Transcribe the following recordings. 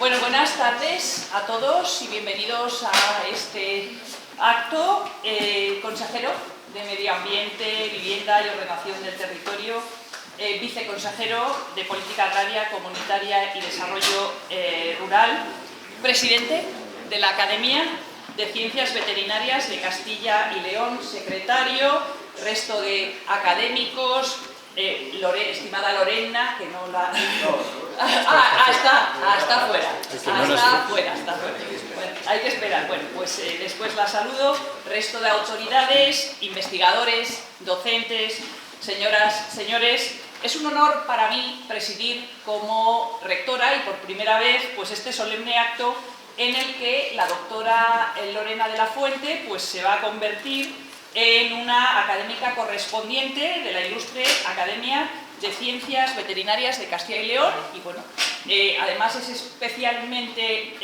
Bueno, buenas tardes a todos y bienvenidos a este acto. Consejero de Medio Ambiente, Vivienda y Ordenación del Territorio, viceconsejero de Política Agraria, Comunitaria y Desarrollo Rural, presidente de la Academia de Ciencias Veterinarias de Castilla y León, secretario, resto de académicos, estimada Lorena, que no la... está fuera. Está fuera. Bueno, hay que esperar. Bueno, pues después la saludo. Resto de autoridades, investigadores, docentes, señoras, señores. Es un honor para mí presidir como rectora y por primera vez pues este solemne acto en el que la doctora Lorena de la Fuente pues se va a convertir en una académica correspondiente de la ilustre Academia de Ciencias Veterinarias de Castilla y León y bueno, además es especialmente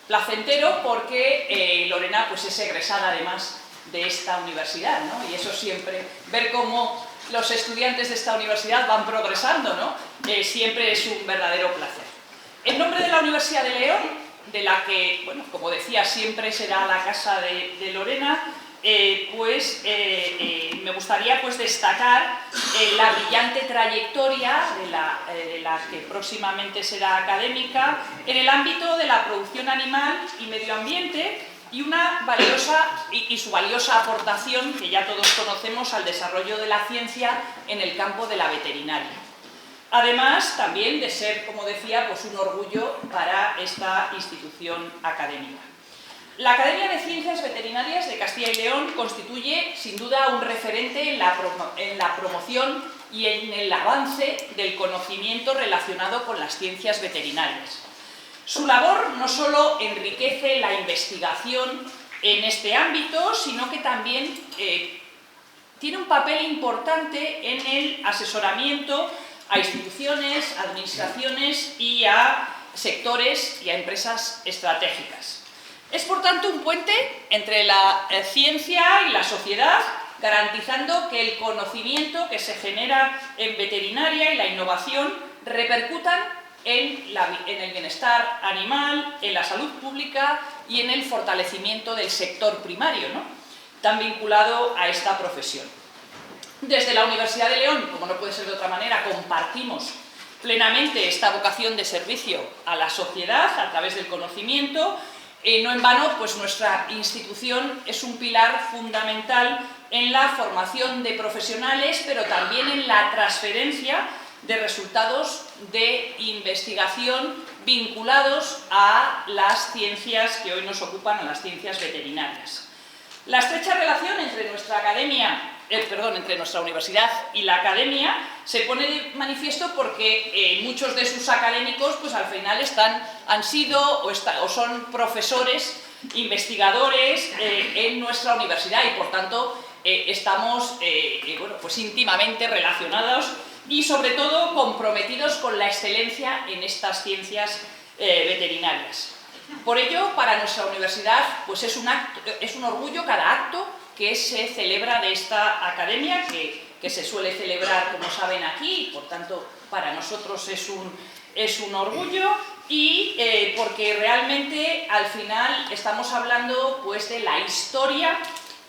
placentero porque Lorena pues es egresada además de esta universidad, ¿no? Y eso siempre, ver cómo los estudiantes de esta universidad van progresando, ¿no? Siempre es un verdadero placer. En nombre de la Universidad de León, de la que, bueno, como decía, siempre será la casa de Lorena, me gustaría pues destacar la brillante trayectoria de la que próximamente será académica en el ámbito de la producción animal y medio ambiente y su valiosa aportación, que ya todos conocemos, al desarrollo de la ciencia en el campo de la veterinaria. Además, también de ser, como decía, pues un orgullo para esta institución académica. La Academia de Ciencias Veterinarias de Castilla y León constituye, sin duda, un referente en la promoción y en el avance del conocimiento relacionado con las ciencias veterinarias. Su labor no solo enriquece la investigación en este ámbito, sino que también tiene un papel importante en el asesoramiento a instituciones, administraciones y a sectores y a empresas estratégicas. Es, por tanto, un puente entre la ciencia y la sociedad, garantizando que el conocimiento que se genera en veterinaria y la innovación repercutan en el bienestar animal, en la salud pública y en el fortalecimiento del sector primario, ¿no?, tan vinculado a esta profesión. Desde la Universidad de León, como no puede ser de otra manera, compartimos plenamente esta vocación de servicio a la sociedad a través del conocimiento. No en vano, pues nuestra institución es un pilar fundamental en la formación de profesionales, pero también en la transferencia de resultados de investigación vinculados a las ciencias que hoy nos ocupan, a las ciencias veterinarias. La estrecha relación entre entre nuestra universidad y la academia se pone de manifiesto porque muchos de sus académicos pues al final han sido o son profesores, investigadores en nuestra universidad y por tanto estamos pues íntimamente relacionados y sobre todo comprometidos con la excelencia en estas ciencias veterinarias. Por ello, para nuestra universidad pues es un orgullo cada acto que se celebra de esta academia, que se suele celebrar, como saben, aquí, y por tanto para nosotros es un orgullo, y porque realmente al final estamos hablando pues de la historia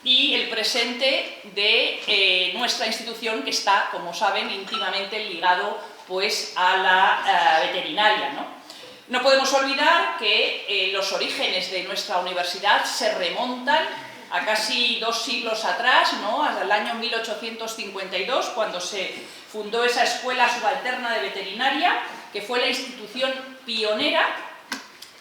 y el presente de nuestra institución, que está, como saben, íntimamente ligado pues a la veterinaria, ¿no? No podemos olvidar que los orígenes de nuestra universidad se remontan a casi 2 siglos atrás, ¿no?, hasta el año 1852, cuando se fundó esa escuela subalterna de veterinaria, que fue la institución pionera,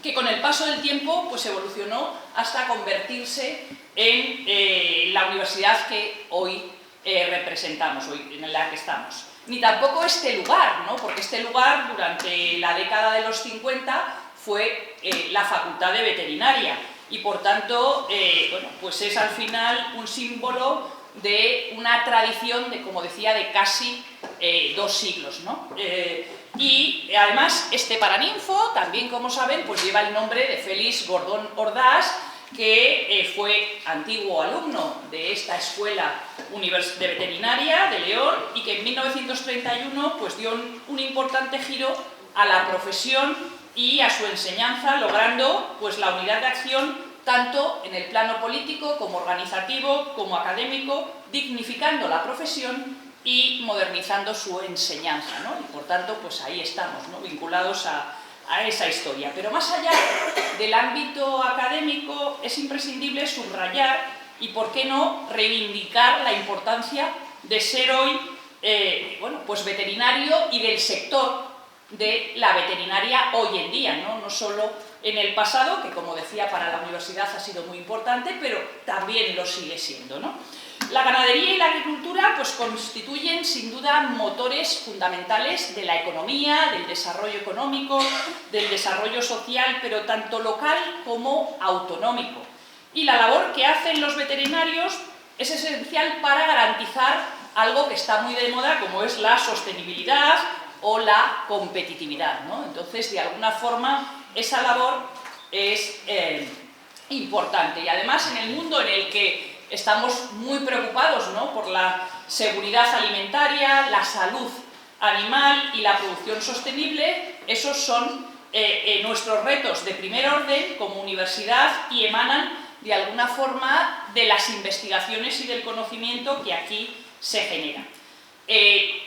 que con el paso del tiempo pues evolucionó hasta convertirse en la universidad que hoy representamos, hoy en la que estamos. Ni tampoco este lugar, ¿no?, porque este lugar durante la década de los 50 fue la Facultad de Veterinaria y por tanto bueno, pues es al final un símbolo de una tradición de, como decía, de casi 2 siglos, ¿no? Y además este paraninfo también, como saben, pues lleva el nombre de Félix Gordón Ordaz, que fue antiguo alumno de esta escuela de veterinaria de León y que en 1931 pues dio un importante giro a la profesión y a su enseñanza, logrando pues la unidad de acción tanto en el plano político como organizativo, como académico, dignificando la profesión y modernizando su enseñanza, ¿no? Y por tanto, pues ahí estamos, ¿no? Vinculados a esa historia. Pero más allá del ámbito académico, es imprescindible subrayar y, por qué no, reivindicar la importancia de ser hoy bueno, pues veterinario y del sector de la veterinaria hoy en día, ¿no? No solo en el pasado, que como decía para la universidad ha sido muy importante, pero también lo sigue siendo, ¿no? La ganadería y la agricultura pues constituyen sin duda motores fundamentales de la economía, del desarrollo económico, del desarrollo social, pero tanto local como autonómico. Y la labor que hacen los veterinarios es esencial para garantizar algo que está muy de moda, como es la sostenibilidad o la competitividad, ¿no? Entonces, de alguna forma, esa labor es importante. Y además, en el mundo en el que estamos muy preocupados, ¿no?, por la seguridad alimentaria, la salud animal y la producción sostenible, esos son nuestros retos de primer orden como universidad y emanan de alguna forma de las investigaciones y del conocimiento que aquí se genera.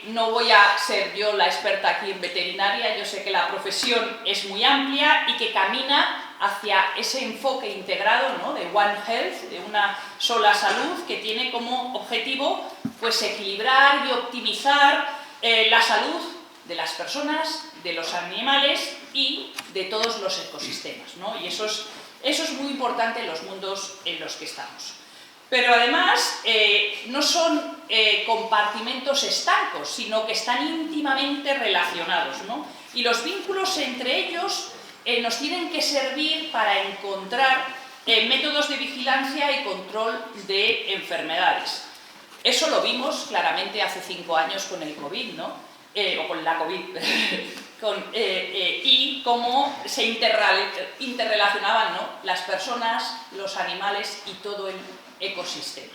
No voy a ser yo la experta aquí en veterinaria, yo sé que la profesión es muy amplia y que camina hacia ese enfoque integrado, ¿no?, de One Health, de una sola salud, que tiene como objetivo pues equilibrar y optimizar la salud de las personas, de los animales y de todos los ecosistemas, ¿no? Y eso es muy importante en los mundos en los que estamos. Pero además no son compartimentos estancos, sino que están íntimamente relacionados, ¿no? Y los vínculos entre ellos nos tienen que servir para encontrar métodos de vigilancia y control de enfermedades. Eso lo vimos claramente hace 5 años con el COVID, ¿no? O con la COVID, y cómo se interrelacionaban, ¿no?, las personas, los animales y todo el ecosistema.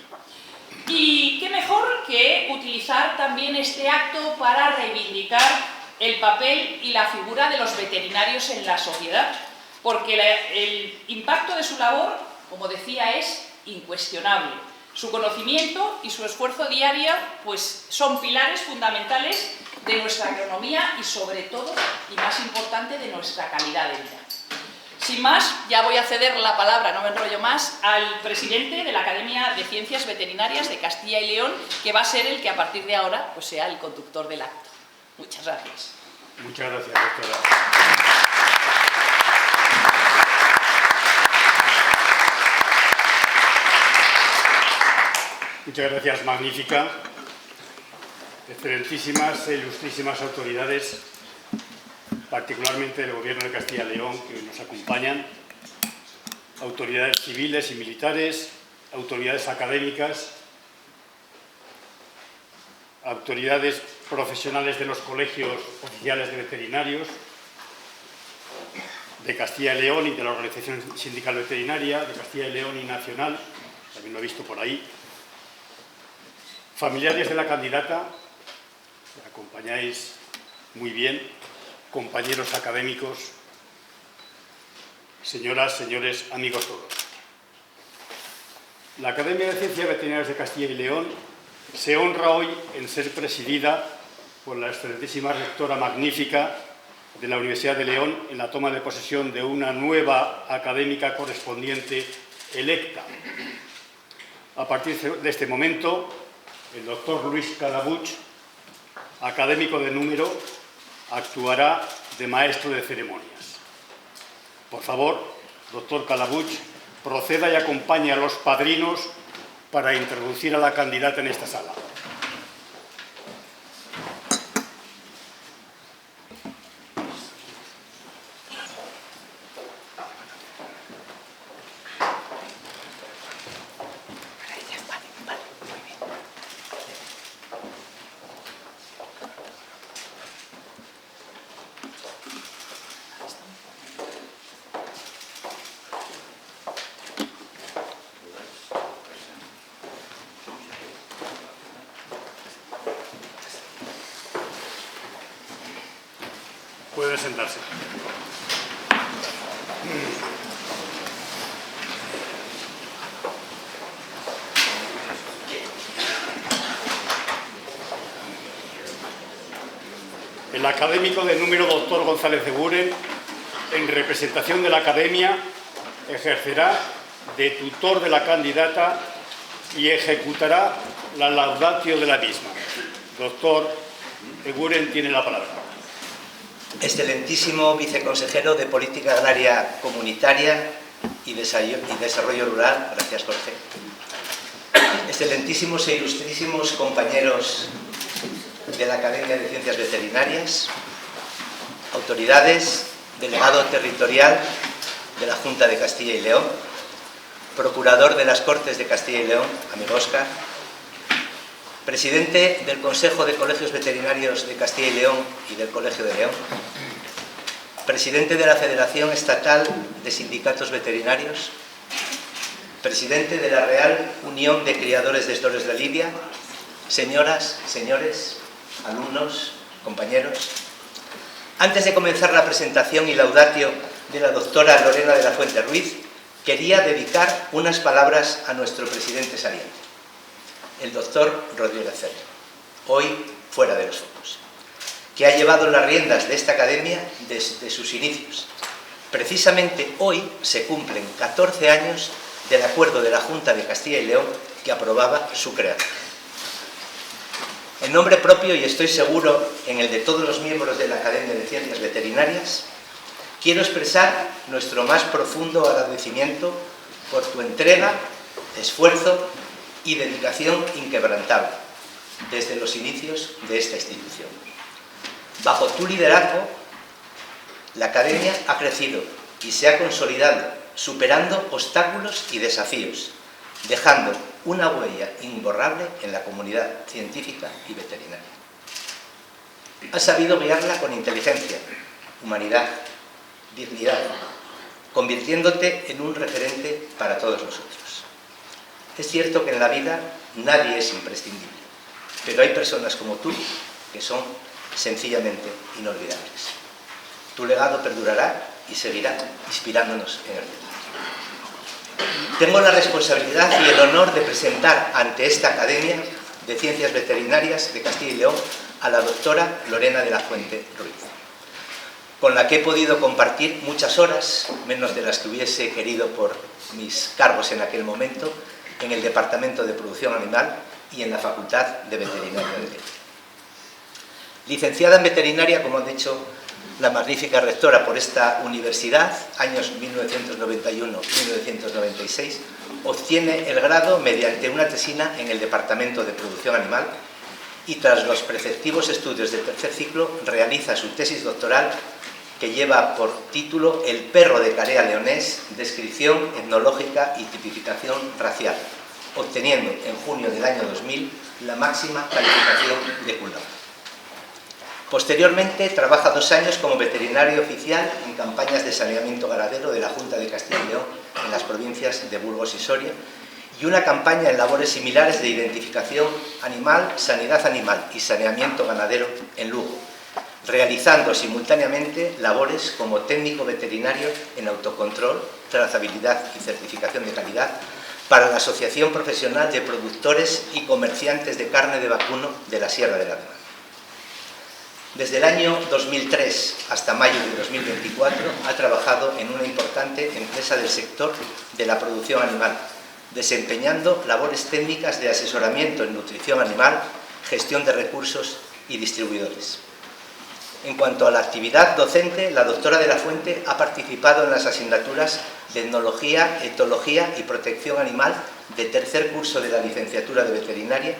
Y qué mejor que utilizar también este acto para reivindicar el papel y la figura de los veterinarios en la sociedad, porque el impacto de su labor, como decía, es incuestionable. Su conocimiento y su esfuerzo diario pues, son pilares fundamentales de nuestra economía y, sobre todo, y más importante, de nuestra calidad de vida. Sin más, ya voy a ceder la palabra, no me enrollo más, al presidente de la Academia de Ciencias Veterinarias de Castilla y León, que va a ser el que a partir de ahora pues, sea el conductor del acto. Muchas gracias. Muchas gracias, doctora. Muchas gracias, magnífica. Excelentísimas e ilustrísimas autoridades, particularmente del Gobierno de Castilla y León, que nos acompañan, autoridades civiles y militares, autoridades académicas, autoridades profesionales de los colegios oficiales de veterinarios de Castilla y León y de la Organización Sindical Veterinaria de Castilla y León y nacional, también lo he visto por ahí, familiares de la candidata, me acompañáis muy bien, compañeros académicos, señoras, señores, amigos todos. La Academia de Ciencias Veterinarias de Castilla y León se honra hoy en ser presidida por la excelentísima rectora magnífica de la Universidad de León en la toma de posesión de una nueva académica correspondiente electa. A partir de este momento, el doctor Luis Calabuig, académico de número, actuará de maestro de ceremonias. Por favor, doctor Calabuig, proceda y acompañe a los padrinos para introducir a la candidata en esta sala. Puede sentarse. El académico de número doctor González Eguren, en representación de la Academia, ejercerá de tutor de la candidata y ejecutará la laudatio de la misma. Doctor Eguren tiene la palabra. Excelentísimo viceconsejero de Política Agraria Comunitaria y Desarrollo Rural, gracias Jorge. Excelentísimos e ilustrísimos compañeros de la Academia de Ciencias Veterinarias, autoridades, delegado territorial de la Junta de Castilla y León, procurador de las Cortes de Castilla y León, amigo Óscar, presidente del Consejo de Colegios Veterinarios de Castilla y León y del Colegio de León, presidente de la Federación Estatal de Sindicatos Veterinarios, presidente de la Real Unión de Criadores de Toros de Lidia, señoras, señores, alumnos, compañeros. Antes de comenzar la presentación y laudatio de la doctora Lorena de la Fuente Ruiz, quería dedicar unas palabras a nuestro presidente saliente, el doctor Rodríguez Cerro, hoy fuera de los focos, que ha llevado las riendas de esta academia desde sus inicios. Precisamente hoy se cumplen 14 años del acuerdo de la Junta de Castilla y León que aprobaba su creación. En nombre propio, y estoy seguro en el de todos los miembros de la Academia de Ciencias Veterinarias, quiero expresar nuestro más profundo agradecimiento por tu entrega, esfuerzo y dedicación inquebrantable desde los inicios de esta institución. Bajo tu liderazgo, la Academia ha crecido y se ha consolidado, superando obstáculos y desafíos, dejando una huella imborrable en la comunidad científica y veterinaria. Has sabido guiarla con inteligencia, humanidad, dignidad, convirtiéndote en un referente para todos nosotros. Es cierto que en la vida nadie es imprescindible, pero hay personas como tú que son sencillamente inolvidables. Tu legado perdurará y seguirá inspirándonos en el futuro. Tengo la responsabilidad y el honor de presentar ante esta Academia de Ciencias Veterinarias de Castilla y León a la doctora Lorena de la Fuente Ruiz, con la que he podido compartir muchas horas, menos de las que hubiese querido por mis cargos en aquel momento, en el Departamento de Producción Animal y en la Facultad de Veterinaria de León. Licenciada en Veterinaria, como ha dicho la magnífica rectora por esta universidad, años 1991-1996, obtiene el grado mediante una tesina en el Departamento de Producción Animal y tras los preceptivos estudios del tercer ciclo realiza su tesis doctoral que lleva por título El perro de Carea leonés, descripción etnológica y tipificación racial, obteniendo en junio del año 2000 la máxima calificación de cum laude. Posteriormente trabaja 2 años como veterinario oficial en campañas de saneamiento ganadero de la Junta de Castilla y León en las provincias de Burgos y Soria y una campaña en labores similares de identificación animal, sanidad animal y saneamiento ganadero en Lugo, realizando simultáneamente labores como técnico veterinario en autocontrol, trazabilidad y certificación de calidad para la Asociación Profesional de Productores y Comerciantes de Carne de Vacuno de la Sierra de la Demanda. Desde el año 2003 hasta mayo de 2024 ha trabajado en una importante empresa del sector de la producción animal, desempeñando labores técnicas de asesoramiento en nutrición animal, gestión de recursos y distribuidores. En cuanto a la actividad docente, la doctora de la Fuente ha participado en las asignaturas de Etnología, Etología y Protección Animal de tercer curso de la licenciatura de Veterinaria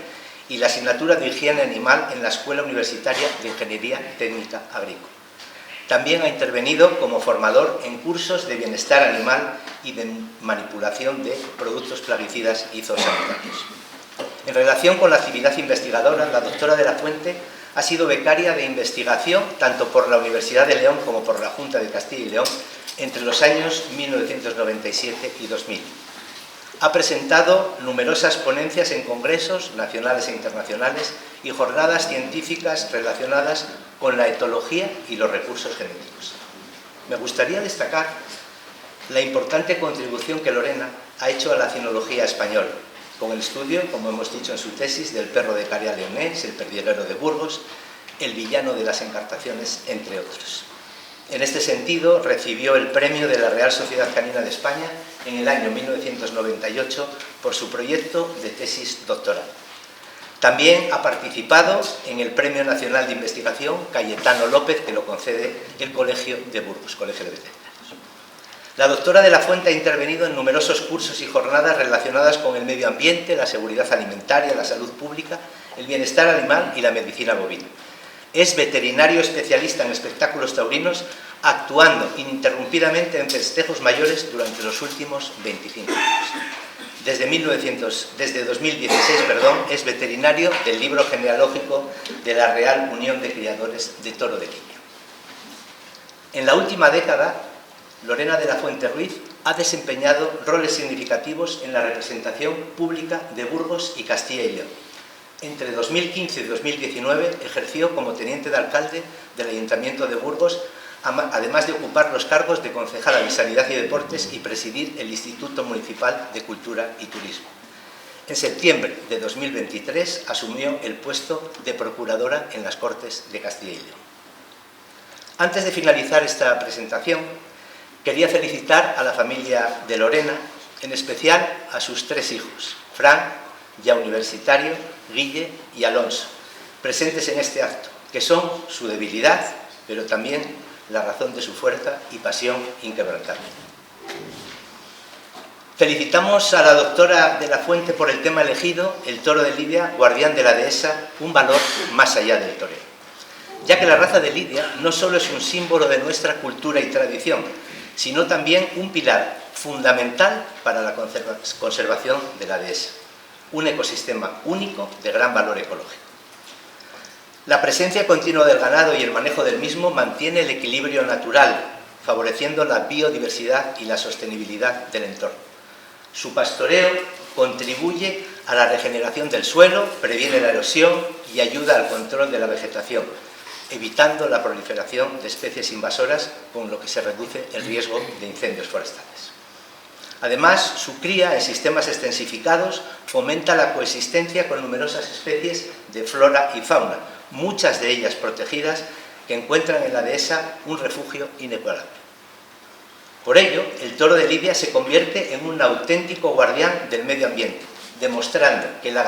y la asignatura de Higiene Animal en la Escuela Universitaria de Ingeniería Técnica Agrícola. También ha intervenido como formador en cursos de bienestar animal y de manipulación de productos plaguicidas y zoosanitarios. En relación con la actividad investigadora, la doctora de la Fuente ha sido becaria de investigación tanto por la Universidad de León como por la Junta de Castilla y León entre los años 1997 y 2000. Ha presentado numerosas ponencias en congresos nacionales e internacionales y jornadas científicas relacionadas con la etología y los recursos genéticos. Me gustaría destacar la importante contribución que Lorena ha hecho a la cinología española, con el estudio, como hemos dicho en su tesis, del perro de Caria leonés, el perdiguero de Burgos, el villano de las Encartaciones, entre otros. En este sentido, recibió el premio de la Real Sociedad Canina de España en el año 1998 por su proyecto de tesis doctoral. También ha participado en el Premio Nacional de Investigación Cayetano López, que lo concede el Colegio de Burgos, Colegio de Veterinarios. La doctora de la Fuente ha intervenido en numerosos cursos y jornadas relacionadas con el medio ambiente, la seguridad alimentaria, la salud pública, el bienestar animal y la medicina bovina. Es veterinario especialista en espectáculos taurinos, actuando ininterrumpidamente en festejos mayores durante los últimos 25 años. Desde 2016, es veterinario del libro genealógico de la Real Unión de Criadores de Toro de Lidia. En la última década, Lorena de la Fuente Ruiz ha desempeñado roles significativos en la representación pública de Burgos y Castilla y León. Entre 2015 y 2019 ejerció como teniente de alcalde del Ayuntamiento de Burgos, además de ocupar los cargos de concejala de Sanidad y Deportes y presidir el Instituto Municipal de Cultura y Turismo. En septiembre de 2023 asumió el puesto de procuradora en las Cortes de Castilla y León. Antes de finalizar esta presentación, quería felicitar a la familia de Lorena, en especial a sus 3 hijos, Fran, ya universitario, Guille y Alonso, presentes en este acto, que son su debilidad, pero también la razón de su fuerza y pasión inquebrantable. Felicitamos a la doctora de la Fuente por el tema elegido, el toro de Lidia, guardián de la dehesa, un valor más allá del toreo, ya que la raza de Lidia no solo es un símbolo de nuestra cultura y tradición, sino también un pilar fundamental para la conservación de la dehesa, un ecosistema único de gran valor ecológico. La presencia continua del ganado y el manejo del mismo mantiene el equilibrio natural, favoreciendo la biodiversidad y la sostenibilidad del entorno. Su pastoreo contribuye a la regeneración del suelo, previene la erosión y ayuda al control de la vegetación, evitando la proliferación de especies invasoras, con lo que se reduce el riesgo de incendios forestales. Además, su cría en sistemas extensificados fomenta la coexistencia con numerosas especies de flora y fauna, muchas de ellas protegidas, que encuentran en la dehesa un refugio inigualable. Por ello, el toro de Lidia se convierte en un auténtico guardián del medio ambiente, demostrando que la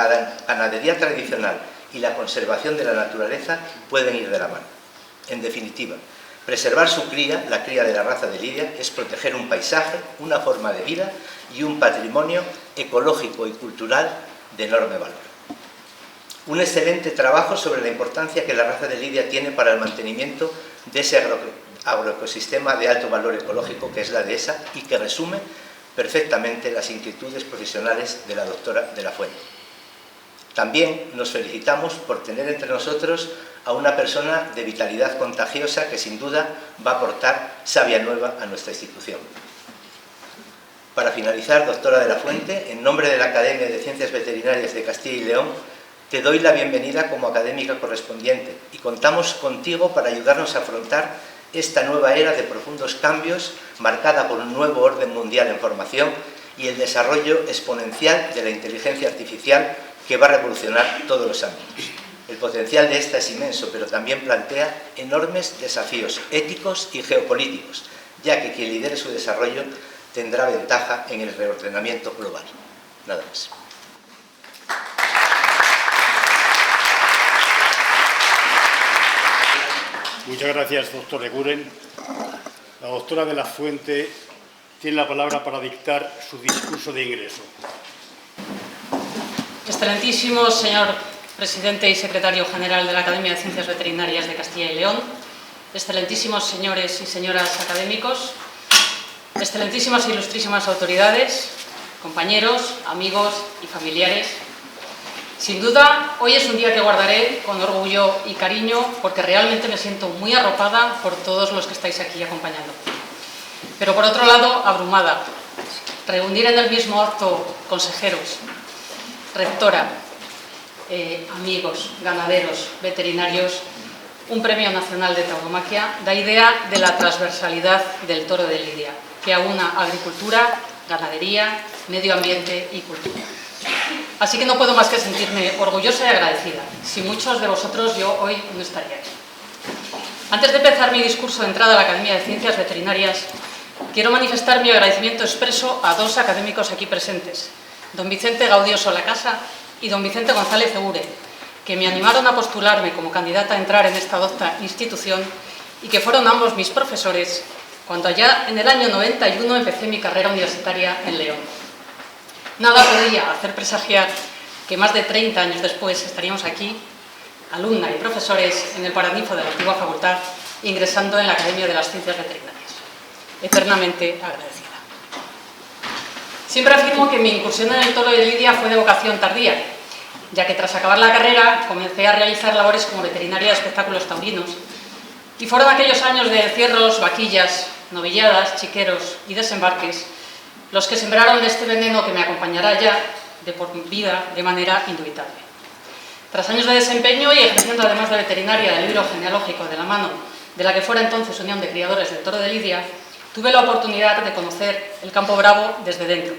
ganadería tradicional y la conservación de la naturaleza pueden ir de la mano. En definitiva, preservar su cría, la cría de la raza de Lidia, es proteger un paisaje, una forma de vida y un patrimonio ecológico y cultural de enorme valor. Un excelente trabajo sobre la importancia que la raza de Lidia tiene para el mantenimiento de ese agroecosistema de alto valor ecológico que es la dehesa y que resume perfectamente las inquietudes profesionales de la doctora de la Fuente. También nos felicitamos por tener entre nosotros a una persona de vitalidad contagiosa que sin duda va a aportar savia nueva a nuestra institución. Para finalizar, doctora de la Fuente, en nombre de la Academia de Ciencias Veterinarias de Castilla y León, te doy la bienvenida como académica correspondiente y contamos contigo para ayudarnos a afrontar esta nueva era de profundos cambios marcada por un nuevo orden mundial en formación y el desarrollo exponencial de la inteligencia artificial que va a revolucionar todos los ámbitos. El potencial de esta es inmenso, pero también plantea enormes desafíos éticos y geopolíticos, ya que quien lidere su desarrollo tendrá ventaja en el reordenamiento global. Nada más. Muchas gracias, doctor Eguren. La doctora de la Fuente tiene la palabra para dictar su discurso de ingreso. Excelentísimo señor presidente y secretario general de la Academia de Ciencias Veterinarias de Castilla y León, excelentísimos señores y señoras académicos, excelentísimas e ilustrísimas autoridades, compañeros, amigos y familiares. Sin duda, hoy es un día que guardaré con orgullo y cariño porque realmente me siento muy arropada por todos los que estáis aquí acompañando. Pero por otro lado, abrumada. Reunir en el mismo acto consejeros, rectora, amigos, ganaderos, veterinarios, un Premio Nacional de Tauromaquia, da idea de la transversalidad del toro de Lidia, que aúna agricultura, ganadería, medio ambiente y cultura. Así que no puedo más que sentirme orgullosa y agradecida. Sin muchos de vosotros yo hoy no estaría aquí. Antes de empezar mi discurso de entrada a la Academia de Ciencias Veterinarias, quiero manifestar mi agradecimiento expreso a dos académicos aquí presentes, don Vicente Gaudio Solacasa y don Vicente González Egure, que me animaron a postularme como candidata a entrar en esta docta institución y que fueron ambos mis profesores cuando allá en el año 91 empecé mi carrera universitaria en León. Nada podía hacer presagiar que más de 30 años después estaríamos aquí, alumna y profesores, en el paraninfo de la antigua facultad, ingresando en la Academia de las Ciencias Veterinarias. Eternamente agradecida. Siempre afirmo que mi incursión en el toro de Lidia fue de vocación tardía, ya que tras acabar la carrera comencé a realizar labores como veterinaria de espectáculos taurinos, y fueron aquellos años de encierros, vaquillas, novilladas, chiqueros y desembarques los que sembraron este veneno que me acompañará ya de por vida de manera indubitable. Tras años de desempeño y ejerciendo además de veterinaria del libro genealógico de la mano de la que fuera entonces Unión de Criadores del Toro de Lidia, tuve la oportunidad de conocer el campo bravo desde dentro,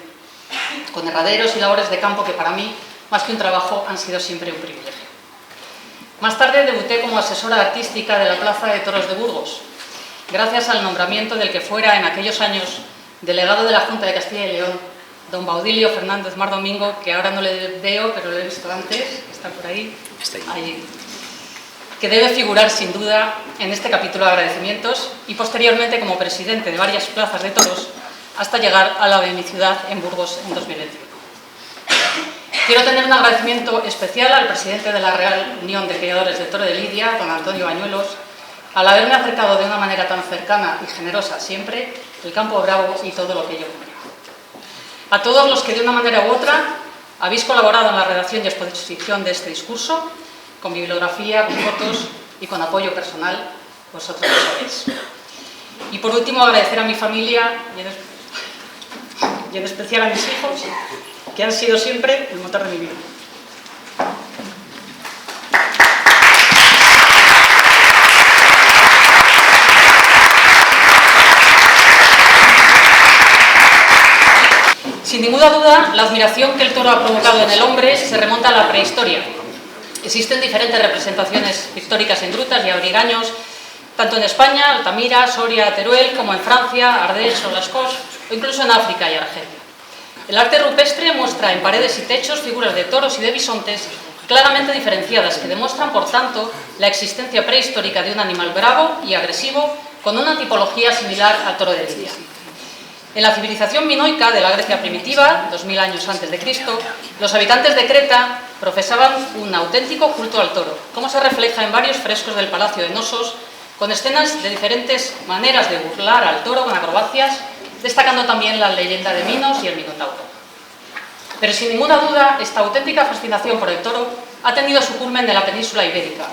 con herraderos y labores de campo que para mí, más que un trabajo, han sido siempre un privilegio. Más tarde debuté como asesora artística de la Plaza de Toros de Burgos, gracias al nombramiento del que fuera en aquellos años delegado de la Junta de Castilla y León, don Baudilio Fernández Mar Domingo, que ahora no le veo, pero lo he visto antes, está por ahí, allí, que debe figurar sin duda en este capítulo de agradecimientos, y posteriormente como presidente de varias plazas de toros, hasta llegar a la de mi ciudad, en Burgos, en 2021. Quiero tener un agradecimiento especial al presidente de la Real Unión de Criadores del Toro de Lidia, don Antonio Bañuelos, al haberme acercado de una manera tan cercana y generosa siempre el campo bravo y todo lo que ello conlleva. A todos los que de una manera u otra habéis colaborado en la redacción y exposición de este discurso, con bibliografía, con fotos y con apoyo personal, vosotros lo sabéis. Y por último, agradecer a mi familia y en especial a mis hijos, que han sido siempre el motor de mi vida. Sin ninguna duda, la admiración que el toro ha provocado en el hombre se remonta a la prehistoria. Existen diferentes representaciones pictóricas en grutas y abrigaños, tanto en España, Altamira, Soria, Teruel, como en Francia, Ardèche o Lascaux, o incluso en África y Argelia. El arte rupestre muestra en paredes y techos figuras de toros y de bisontes claramente diferenciadas, que demuestran, por tanto, la existencia prehistórica de un animal bravo y agresivo con una tipología similar al toro de Lidia. En la civilización minoica de la Grecia primitiva, 2000 años antes de Cristo, los habitantes de Creta profesaban un auténtico culto al toro, como se refleja en varios frescos del Palacio de Nosos, con escenas de diferentes maneras de burlar al toro con acrobacias, destacando también la leyenda de Minos y el Minotauro. Pero sin ninguna duda, esta auténtica fascinación por el toro ha tenido su culmen en la península ibérica,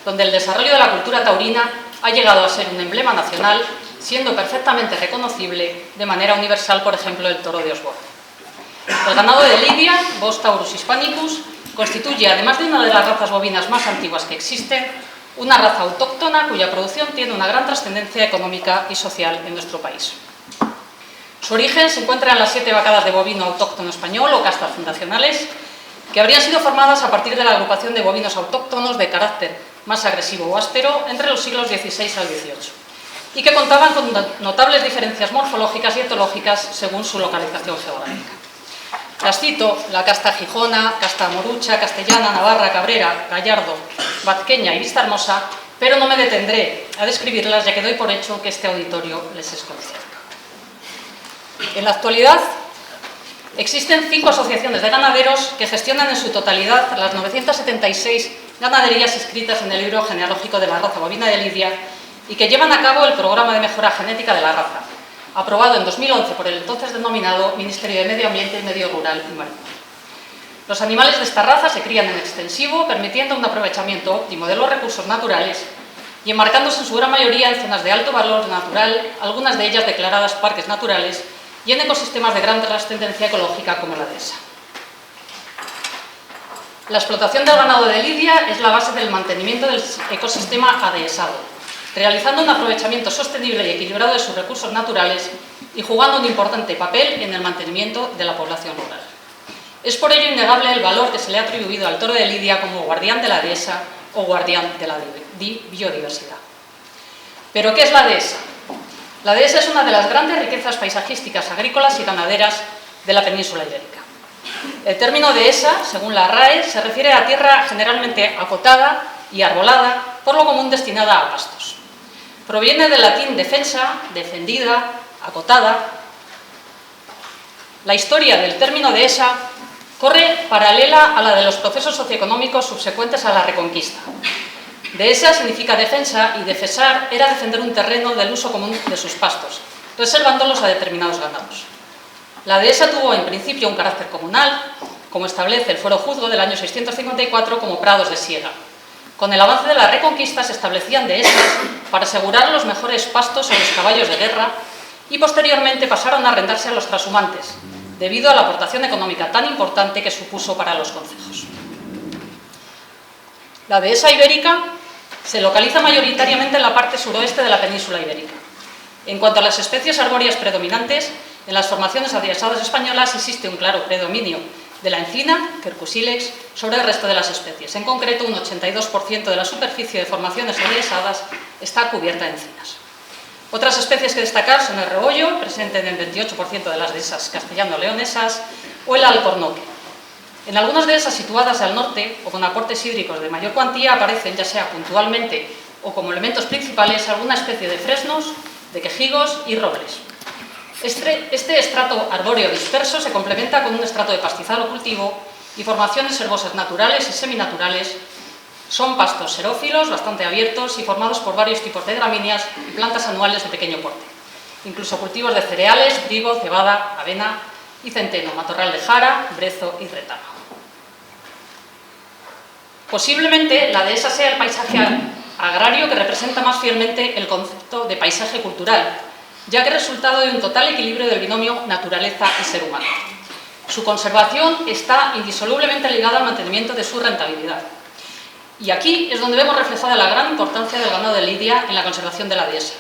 donde el desarrollo de la cultura taurina ha llegado a ser un emblema nacional, siendo perfectamente reconocible de manera universal, por ejemplo, el toro de Osborne. El ganado de Lidia, Bos taurus hispanicus, constituye, además de una de las razas bovinas más antiguas que existen, una raza autóctona cuya producción tiene una gran trascendencia económica y social en nuestro país. Su origen se encuentra en las 7 vacadas de bovino autóctono español o castas fundacionales, que habrían sido formadas a partir de la agrupación de bovinos autóctonos de carácter más agresivo o áspero entre los siglos XVI al XVIII, y que contaban con notables diferencias morfológicas y etológicas según su localización geográfica. Las cito: la casta gijona, casta morucha, castellana, navarra, cabrera, gallardo, vazqueña y vista hermosa, pero no me detendré a describirlas, ya que doy por hecho que este auditorio les es conocido. En la actualidad existen 5 asociaciones de ganaderos que gestionan en su totalidad las 976 ganaderías inscritas en el libro genealógico de la raza bovina de Lidia y que llevan a cabo el programa de mejora genética de la raza, aprobado en 2011 por el entonces denominado Ministerio de Medio Ambiente y Medio Rural y Marino. Los animales de esta raza se crían en extensivo, permitiendo un aprovechamiento óptimo de los recursos naturales y enmarcándose en su gran mayoría en zonas de alto valor natural, algunas de ellas declaradas parques naturales, y en ecosistemas de gran trascendencia ecológica como la dehesa. La explotación del ganado de lidia es la base del mantenimiento del ecosistema adhesado, realizando un aprovechamiento sostenible y equilibrado de sus recursos naturales y jugando un importante papel en el mantenimiento de la población rural. Es por ello innegable el valor que se le ha atribuido al toro de lidia como guardián de la dehesa o guardián de la biodiversidad. ¿Pero qué es la dehesa? La dehesa es una de las grandes riquezas paisajísticas, agrícolas y ganaderas de la península ibérica. El término dehesa, según la RAE, se refiere a tierra generalmente acotada y arbolada, por lo común destinada a pastos. Proviene del latín defensa, defendida, acotada. La historia del término dehesa corre paralela a la de los procesos socioeconómicos subsecuentes a la Reconquista. Dehesa significa defensa y defesar era defender un terreno del uso común de sus pastos, reservándolos a determinados ganados. La dehesa tuvo en principio un carácter comunal, como establece el Fuero Juzgo del año 654 como prados de siega. Con el avance de la Reconquista se establecían dehesas para asegurar los mejores pastos a los caballos de guerra y posteriormente pasaron a arrendarse a los trashumantes, debido a la aportación económica tan importante que supuso para los concejos. La dehesa ibérica se localiza mayoritariamente en la parte suroeste de la península ibérica. En cuanto a las especies arbóreas predominantes, en las formaciones adhesadas españolas existe un claro predominio de la encina, Quercus-ilex, sobre el resto de las especies. En concreto, un 82% de la superficie de formaciones adhesadas está cubierta de encinas. Otras especies que destacar son el rebollo, presente en el 28% de las dehesas castellano-leonesas, o el alcornoque. En algunas dehesas situadas al norte o con aportes hídricos de mayor cuantía aparecen, ya sea puntualmente o como elementos principales, alguna especie de fresnos, de quejigos y robles. Este estrato arbóreo disperso se complementa con un estrato de pastizal o cultivo y formaciones herbosas naturales y seminaturales. Son pastos xerófilos, bastante abiertos y formados por varios tipos de gramíneas y plantas anuales de pequeño porte. Incluso cultivos de cereales, trigo, cebada, avena y centeno, matorral de jara, brezo y retama. Posiblemente la dehesa sea el paisaje agrario que representa más fielmente el concepto de paisaje cultural, ya que es resultado de un total equilibrio del binomio naturaleza y ser humano. Su conservación está indisolublemente ligada al mantenimiento de su rentabilidad. Y aquí es donde vemos reflejada la gran importancia del ganado de lidia en la conservación de la dehesa,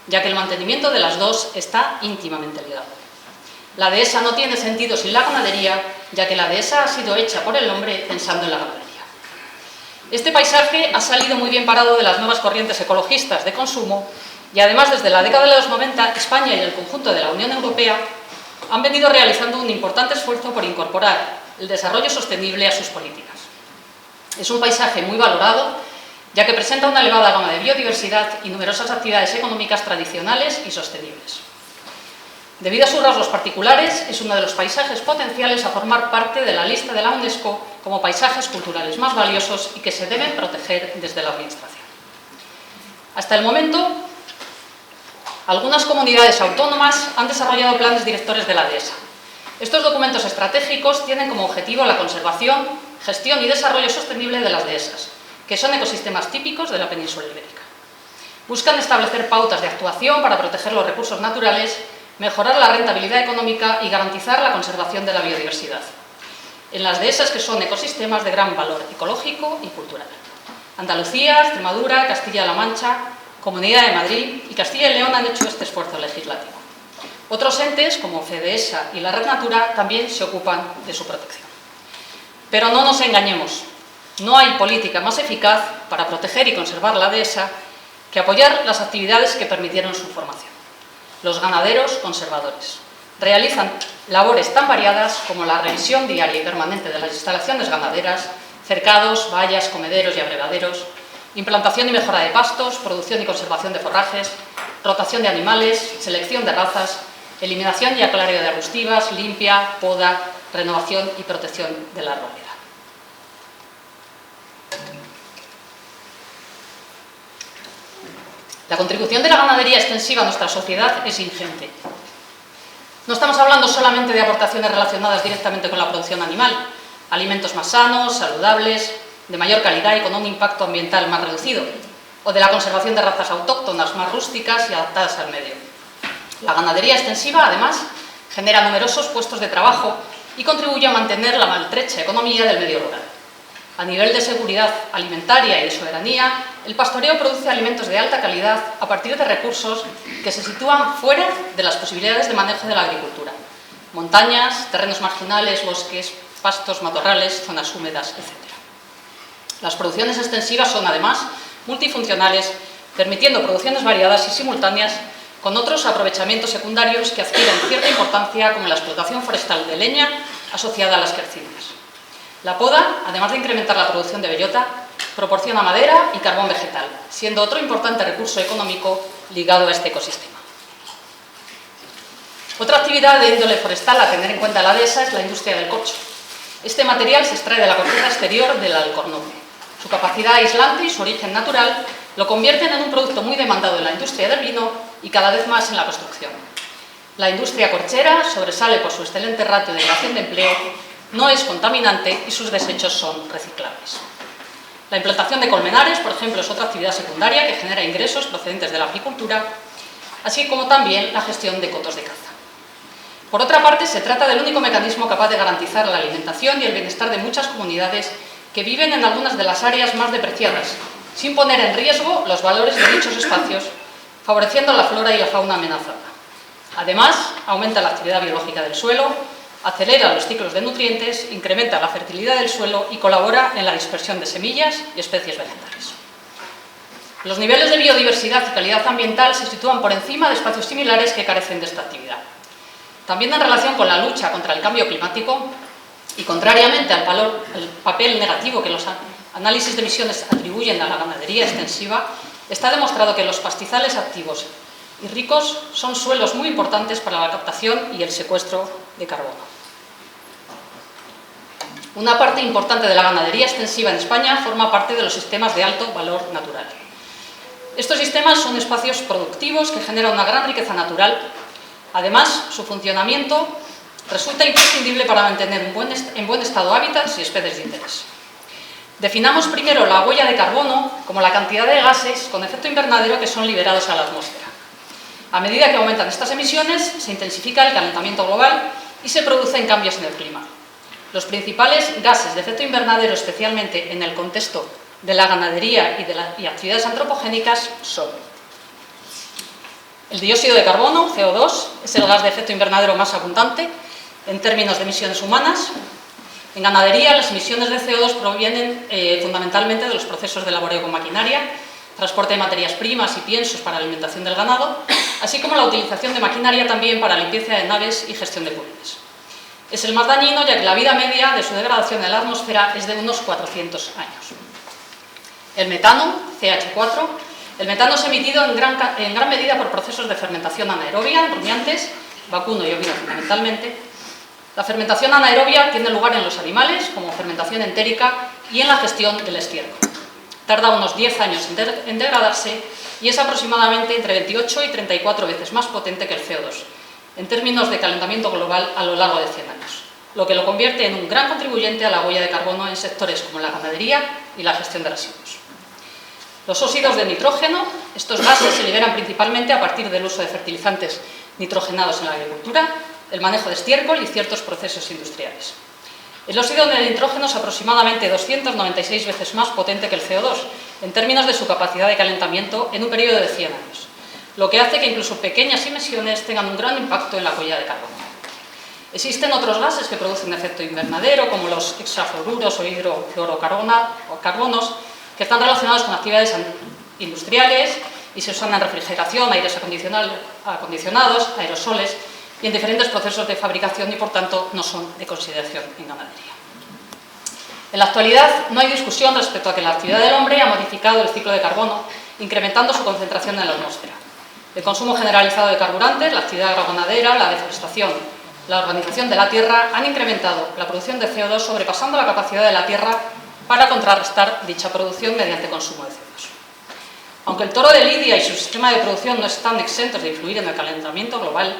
ya que el mantenimiento de las dos está íntimamente ligado. La dehesa no tiene sentido sin la ganadería, ya que la dehesa ha sido hecha por el hombre pensando en la ganadería. Este paisaje ha salido muy bien parado de las nuevas corrientes ecologistas de consumo y además desde la década de los 90 España y el conjunto de la Unión Europea han venido realizando un importante esfuerzo por incorporar el desarrollo sostenible a sus políticas. Es un paisaje muy valorado, ya que presenta una elevada gama de biodiversidad y numerosas actividades económicas tradicionales y sostenibles. Debido a sus rasgos particulares, es uno de los paisajes potenciales a formar parte de la lista de la UNESCO como paisajes culturales más valiosos y que se deben proteger desde la Administración. Hasta el momento, algunas comunidades autónomas han desarrollado planes directores de la dehesa. Estos documentos estratégicos tienen como objetivo la conservación, gestión y desarrollo sostenible de las dehesas, que son ecosistemas típicos de la península ibérica. Buscan establecer pautas de actuación para proteger los recursos naturales, mejorar la rentabilidad económica y garantizar la conservación de la biodiversidad en las dehesas que son ecosistemas de gran valor ecológico y cultural. Andalucía, Extremadura, Castilla-La Mancha, Comunidad de Madrid y Castilla y León han hecho este esfuerzo legislativo. Otros entes, como FEDESA y la Red Natura, también se ocupan de su protección. Pero no nos engañemos, no hay política más eficaz para proteger y conservar la dehesa que apoyar las actividades que permitieron su formación. Los ganaderos conservadores realizan labores tan variadas como la revisión diaria y permanente de las instalaciones ganaderas, cercados, vallas, comederos y abrevaderos, implantación y mejora de pastos, producción y conservación de forrajes, rotación de animales, selección de razas, eliminación y aclareo de arbustivas, limpia, poda, renovación y protección de la arboleda. La contribución de la ganadería extensiva a nuestra sociedad es ingente. No estamos hablando solamente de aportaciones relacionadas directamente con la producción animal, alimentos más sanos, saludables, de mayor calidad y con un impacto ambiental más reducido, o de la conservación de razas autóctonas más rústicas y adaptadas al medio. La ganadería extensiva, además, genera numerosos puestos de trabajo y contribuye a mantener la maltrecha economía del medio rural. A nivel de seguridad alimentaria y de soberanía, el pastoreo produce alimentos de alta calidad a partir de recursos que se sitúan fuera de las posibilidades de manejo de la agricultura. Montañas, terrenos marginales, bosques, pastos, matorrales, zonas húmedas, etc. Las producciones extensivas son, además, multifuncionales, permitiendo producciones variadas y simultáneas con otros aprovechamientos secundarios que adquieren cierta importancia, como la explotación forestal de leña asociada a las quercinas. La poda, además de incrementar la producción de bellota, proporciona madera y carbón vegetal, siendo otro importante recurso económico ligado a este ecosistema. Otra actividad de índole forestal a tener en cuenta en la dehesa es la industria del corcho. Este material se extrae de la corteza exterior del alcornoque. Su capacidad aislante y su origen natural lo convierten en un producto muy demandado en la industria del vino y cada vez más en la construcción. La industria corchera sobresale por su excelente ratio de creación de empleo, no es contaminante y sus desechos son reciclables. La implantación de colmenares, por ejemplo, es otra actividad secundaria que genera ingresos procedentes de la agricultura, así como también la gestión de cotos de caza. Por otra parte, se trata del único mecanismo capaz de garantizar la alimentación y el bienestar de muchas comunidades que viven en algunas de las áreas más depreciadas, sin poner en riesgo los valores de dichos espacios, favoreciendo la flora y la fauna amenazada. Además, aumenta la actividad biológica del suelo, acelera los ciclos de nutrientes, incrementa la fertilidad del suelo y colabora en la dispersión de semillas y especies vegetales. Los niveles de biodiversidad y calidad ambiental se sitúan por encima de espacios similares que carecen de esta actividad. También en relación con la lucha contra el cambio climático y contrariamente al papel negativo que los análisis de emisiones atribuyen a la ganadería extensiva, está demostrado que los pastizales activos y ricos son suelos muy importantes para la captación y el secuestro de carbono. Una parte importante de la ganadería extensiva en España forma parte de los sistemas de alto valor natural. Estos sistemas son espacios productivos que generan una gran riqueza natural. Además, su funcionamiento resulta imprescindible para mantener en buen estado hábitats y especies de interés. Definamos primero la huella de carbono como la cantidad de gases con efecto invernadero que son liberados a la atmósfera. A medida que aumentan estas emisiones, se intensifica el calentamiento global y se producen cambios en el clima. Los principales gases de efecto invernadero, especialmente en el contexto de la ganadería y actividades antropogénicas, son el dióxido de carbono, CO2, es el gas de efecto invernadero más abundante en términos de emisiones humanas. En ganadería, las emisiones de CO2 provienen fundamentalmente de los procesos de laboreo con maquinaria, transporte de materias primas y piensos para la alimentación del ganado, así como la utilización de maquinaria también para limpieza de naves y gestión de purines. Es el más dañino, ya que la vida media de su degradación en la atmósfera es de unos 400 años. El metano, CH4, el metano es emitido en gran medida por procesos de fermentación anaerobia, en rumiantes, vacuno y ovino fundamentalmente. La fermentación anaerobia tiene lugar en los animales, como fermentación entérica, y en la gestión del estiércol. Tarda unos 10 años en degradarse y es aproximadamente entre 28 y 34 veces más potente que el CO2, en términos de calentamiento global a lo largo de 100 años, lo que lo convierte en un gran contribuyente a la huella de carbono en sectores como la ganadería y la gestión de residuos. Los óxidos de nitrógeno, estos gases se liberan principalmente a partir del uso de fertilizantes nitrogenados en la agricultura, el manejo de estiércol y ciertos procesos industriales. El óxido de nitrógeno es aproximadamente 296 veces más potente que el CO2, en términos de su capacidad de calentamiento en un periodo de 100 años, lo que hace que incluso pequeñas emisiones tengan un gran impacto en la huella de carbono. Existen otros gases que producen efecto invernadero, como los hexafluoruros o hidrofluorocarbonos, que están relacionados con actividades industriales y se usan en refrigeración, aires acondicionados, aerosoles y en diferentes procesos de fabricación y, por tanto, no son de consideración en ganadería. En la actualidad no hay discusión respecto a que la actividad del hombre ha modificado el ciclo de carbono, incrementando su concentración en la atmósfera. El consumo generalizado de carburantes, la actividad agroganadera, la deforestación, la urbanización de la tierra han incrementado la producción de CO2, sobrepasando la capacidad de la tierra para contrarrestar dicha producción mediante consumo de CO2. Aunque el toro de Lidia y su sistema de producción no están exentos de influir en el calentamiento global,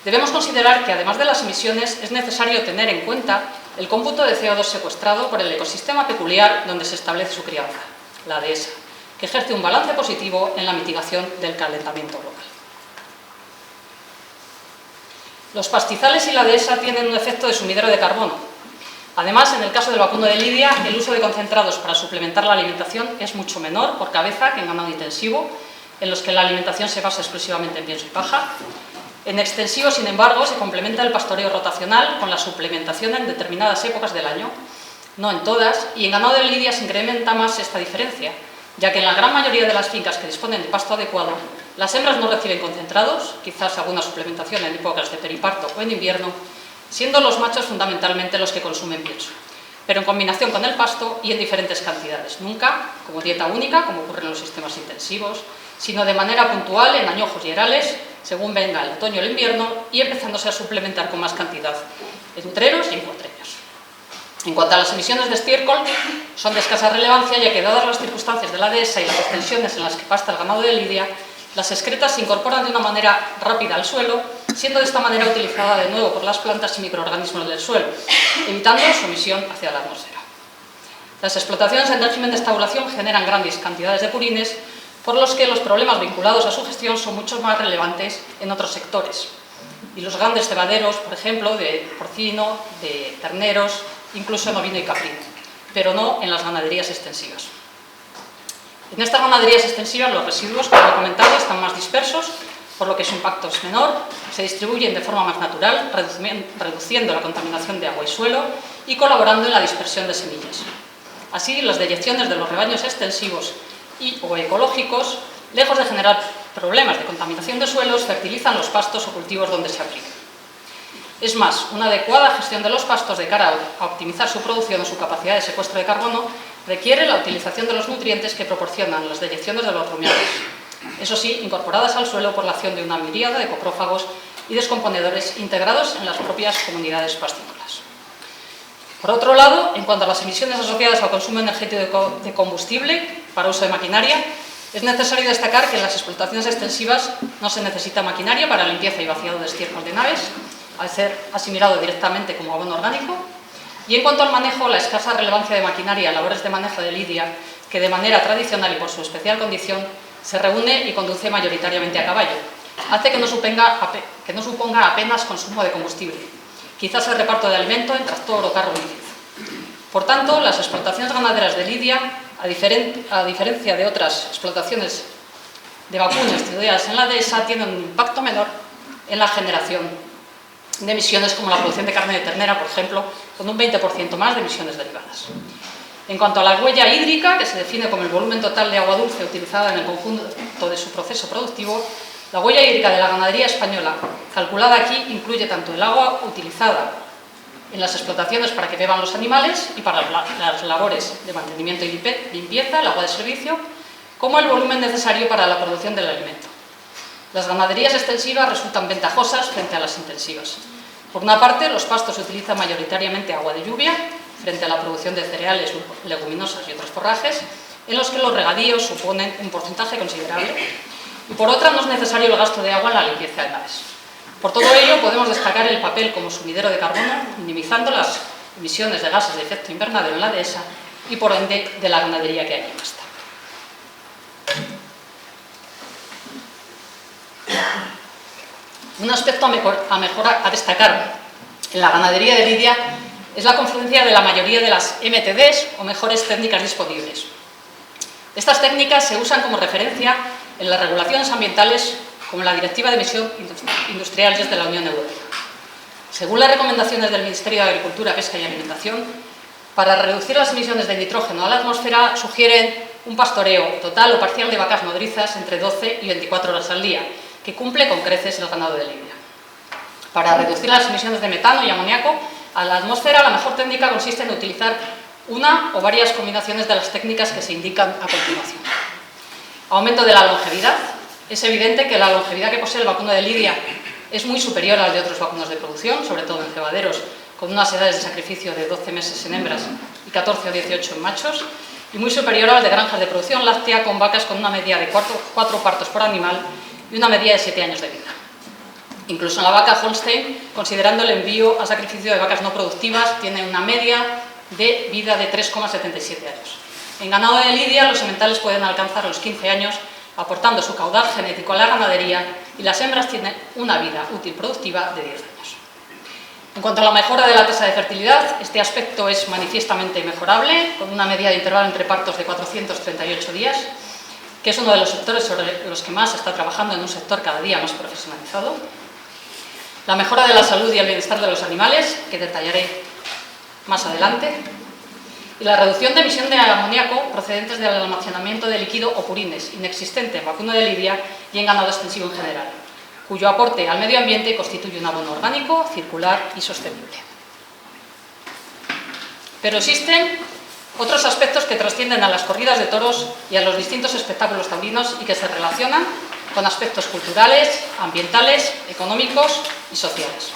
debemos considerar que, además de las emisiones, es necesario tener en cuenta el cómputo de CO2 secuestrado por el ecosistema peculiar donde se establece su crianza, la dehesa, que ejerce un balance positivo en la mitigación del calentamiento global. Los pastizales y la dehesa tienen un efecto de sumidero de carbono. Además, en el caso del vacuno de lidia, el uso de concentrados para suplementar la alimentación es mucho menor por cabeza que en ganado intensivo, en los que la alimentación se basa exclusivamente en pienso y paja. En extensivo, sin embargo, se complementa el pastoreo rotacional con la suplementación en determinadas épocas del año, no en todas, y en ganado de lidia se incrementa más esta diferencia, ya que en la gran mayoría de las fincas que disponen de pasto adecuado, las hembras no reciben concentrados, quizás alguna suplementación en épocas de periparto o en invierno, siendo los machos fundamentalmente los que consumen pienso, pero en combinación con el pasto y en diferentes cantidades, nunca como dieta única, como ocurre en los sistemas intensivos, sino de manera puntual en añojos y herales, según venga el otoño o el invierno, y empezándose a suplementar con más cantidad en utreros y en cuatreños. En cuanto a las emisiones de estiércol, son de escasa relevancia, ya que dadas las circunstancias de la dehesa y las extensiones en las que pasta el ganado de lidia, las excretas se incorporan de una manera rápida al suelo, siendo de esta manera utilizada de nuevo por las plantas y microorganismos del suelo, evitando su emisión hacia la atmósfera. Las explotaciones en régimen de estabulación generan grandes cantidades de purines, por los que los problemas vinculados a su gestión son mucho más relevantes en otros sectores. Y los grandes cebaderos, por ejemplo, de porcino, de terneros, incluso en ovino y caprino, pero no en las ganaderías extensivas. En estas ganaderías extensivas los residuos, como he comentado, están más dispersos, por lo que su impacto es menor, se distribuyen de forma más natural, reduciendo la contaminación de agua y suelo y colaborando en la dispersión de semillas. Así, las deyecciones de los rebaños extensivos o ecológicos, lejos de generar problemas de contaminación de suelos, fertilizan los pastos o cultivos donde se aplican. Es más, una adecuada gestión de los pastos de cara a optimizar su producción o su capacidad de secuestro de carbono requiere la utilización de los nutrientes que proporcionan las deyecciones de los rumianos, eso sí, incorporadas al suelo por la acción de una miríada de coprófagos y descomponedores integrados en las propias comunidades pastícolas. Por otro lado, en cuanto a las emisiones asociadas al consumo energético de combustible para uso de maquinaria, es necesario destacar que en las explotaciones extensivas no se necesita maquinaria para limpieza y vaciado de estiércol de naves, al ser asimilado directamente como abono orgánico. Y en cuanto al manejo, la escasa relevancia de maquinaria a labores de manejo de lidia, que de manera tradicional y por su especial condición se reúne y conduce mayoritariamente a caballo, hace que no suponga apenas consumo de combustible, quizás el reparto de alimento en tractor o carro bíceps. Por tanto, las explotaciones ganaderas de lidia, a diferencia de otras explotaciones de vacuno estudiadas en la dehesa, tienen un impacto menor en la generación de emisiones, como la producción de carne de ternera, por ejemplo, con un 20% más de emisiones derivadas. En cuanto a la huella hídrica, que se define como el volumen total de agua dulce utilizada en el conjunto de su proceso productivo, la huella hídrica de la ganadería española, calculada aquí, incluye tanto el agua utilizada en las explotaciones para que beban los animales y para las labores de mantenimiento y limpieza, el agua de servicio, como el volumen necesario para la producción del alimento. Las ganaderías extensivas resultan ventajosas frente a las intensivas. Por una parte, los pastos utilizan mayoritariamente agua de lluvia, frente a la producción de cereales, leguminosas y otros forrajes, en los que los regadíos suponen un porcentaje considerable. Y por otra, no es necesario el gasto de agua en la limpieza de naves. Por todo ello, podemos destacar el papel como sumidero de carbono, minimizando las emisiones de gases de efecto invernadero en la dehesa y, por ende, de la ganadería que allí pasta. Un aspecto a destacar en la ganadería de lidia es la confluencia de la mayoría de las MTDs o mejores técnicas disponibles. Estas técnicas se usan como referencia en las regulaciones ambientales como la Directiva de Emisión Industriales de la Unión Europea. Según las recomendaciones del Ministerio de Agricultura, Pesca y Alimentación, para reducir las emisiones de nitrógeno a la atmósfera sugieren un pastoreo total o parcial de vacas nodrizas entre 12 y 24 horas al día, que cumple con creces el ganado de lidia. Para reducir las emisiones de metano y amoníaco a la atmósfera, la mejor técnica consiste en utilizar una o varias combinaciones de las técnicas que se indican a continuación. Aumento de la longevidad. Es evidente que la longevidad que posee el vacuno de lidia es muy superior al de otros vacunos de producción, sobre todo en cebaderos, con unas edades de sacrificio de 12 meses en hembras y 14 o 18 en machos, y muy superior a las de granjas de producción láctea con vacas con una media de 4 partos por animal y una media de 7 años de vida. Incluso en la vaca Holstein, considerando el envío a sacrificio de vacas no productivas, tiene una media de vida de 3,77 años. En ganado de lidia, los sementales pueden alcanzar los 15 años, aportando su caudal genético a la ganadería, y las hembras tienen una vida útil productiva de 10 años. En cuanto a la mejora de la tasa de fertilidad, este aspecto es manifiestamente mejorable, con una media de intervalo entre partos de 438 días, que es uno de los sectores sobre los que más se está trabajando en un sector cada día más profesionalizado. La mejora de la salud y el bienestar de los animales, que detallaré más adelante. Y la reducción de emisión de amoníaco procedentes del almacenamiento de líquido o purines, inexistente en vacuno de lidia y en ganado extensivo en general, cuyo aporte al medio ambiente constituye un abono orgánico, circular y sostenible. Pero existen otros aspectos que trascienden a las corridas de toros y a los distintos espectáculos taurinos y que se relacionan con aspectos culturales, ambientales, económicos y sociales.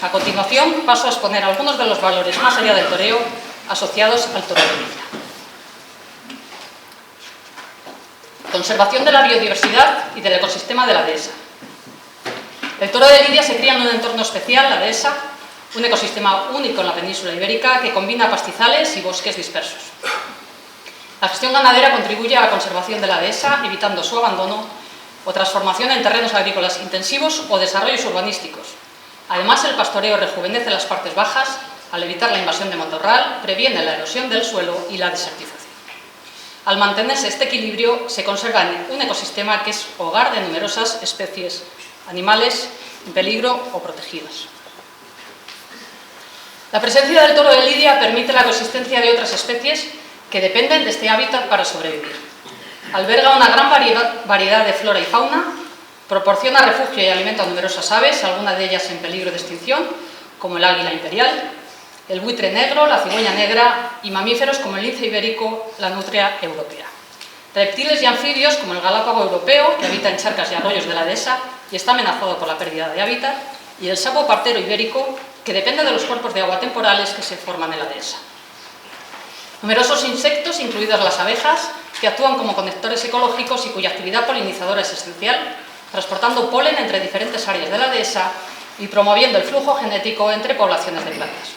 A continuación paso a exponer algunos de los valores más allá del toreo asociados al toro de lidia. Conservación de la biodiversidad y del ecosistema de la dehesa. El toro de lidia se cría en un entorno especial, la dehesa, un ecosistema único en la península ibérica que combina pastizales y bosques dispersos. La gestión ganadera contribuye a la conservación de la dehesa, evitando su abandono o transformación en terrenos agrícolas intensivos o desarrollos urbanísticos. Además, el pastoreo rejuvenece las partes bajas, al evitar la invasión de matorral, previene la erosión del suelo y la desertización. Al mantenerse este equilibrio, se conserva un ecosistema que es hogar de numerosas especies animales en peligro o protegidas. La presencia del toro de lidia permite la coexistencia de otras especies que dependen de este hábitat para sobrevivir. Alberga una gran variedad de flora y fauna, proporciona refugio y alimento a numerosas aves, algunas de ellas en peligro de extinción, como el águila imperial, el buitre negro, la cigüeña negra y mamíferos como el lince ibérico, la nutria europea. Reptiles y anfibios como el galápago europeo, que habita en charcas y arroyos de la dehesa y está amenazado por la pérdida de hábitat, y el sapo partero ibérico, que depende de los cuerpos de agua temporales que se forman en la dehesa. Numerosos insectos, incluidas las abejas, que actúan como conectores ecológicos y cuya actividad polinizadora es esencial, transportando polen entre diferentes áreas de la dehesa y promoviendo el flujo genético entre poblaciones de plantas.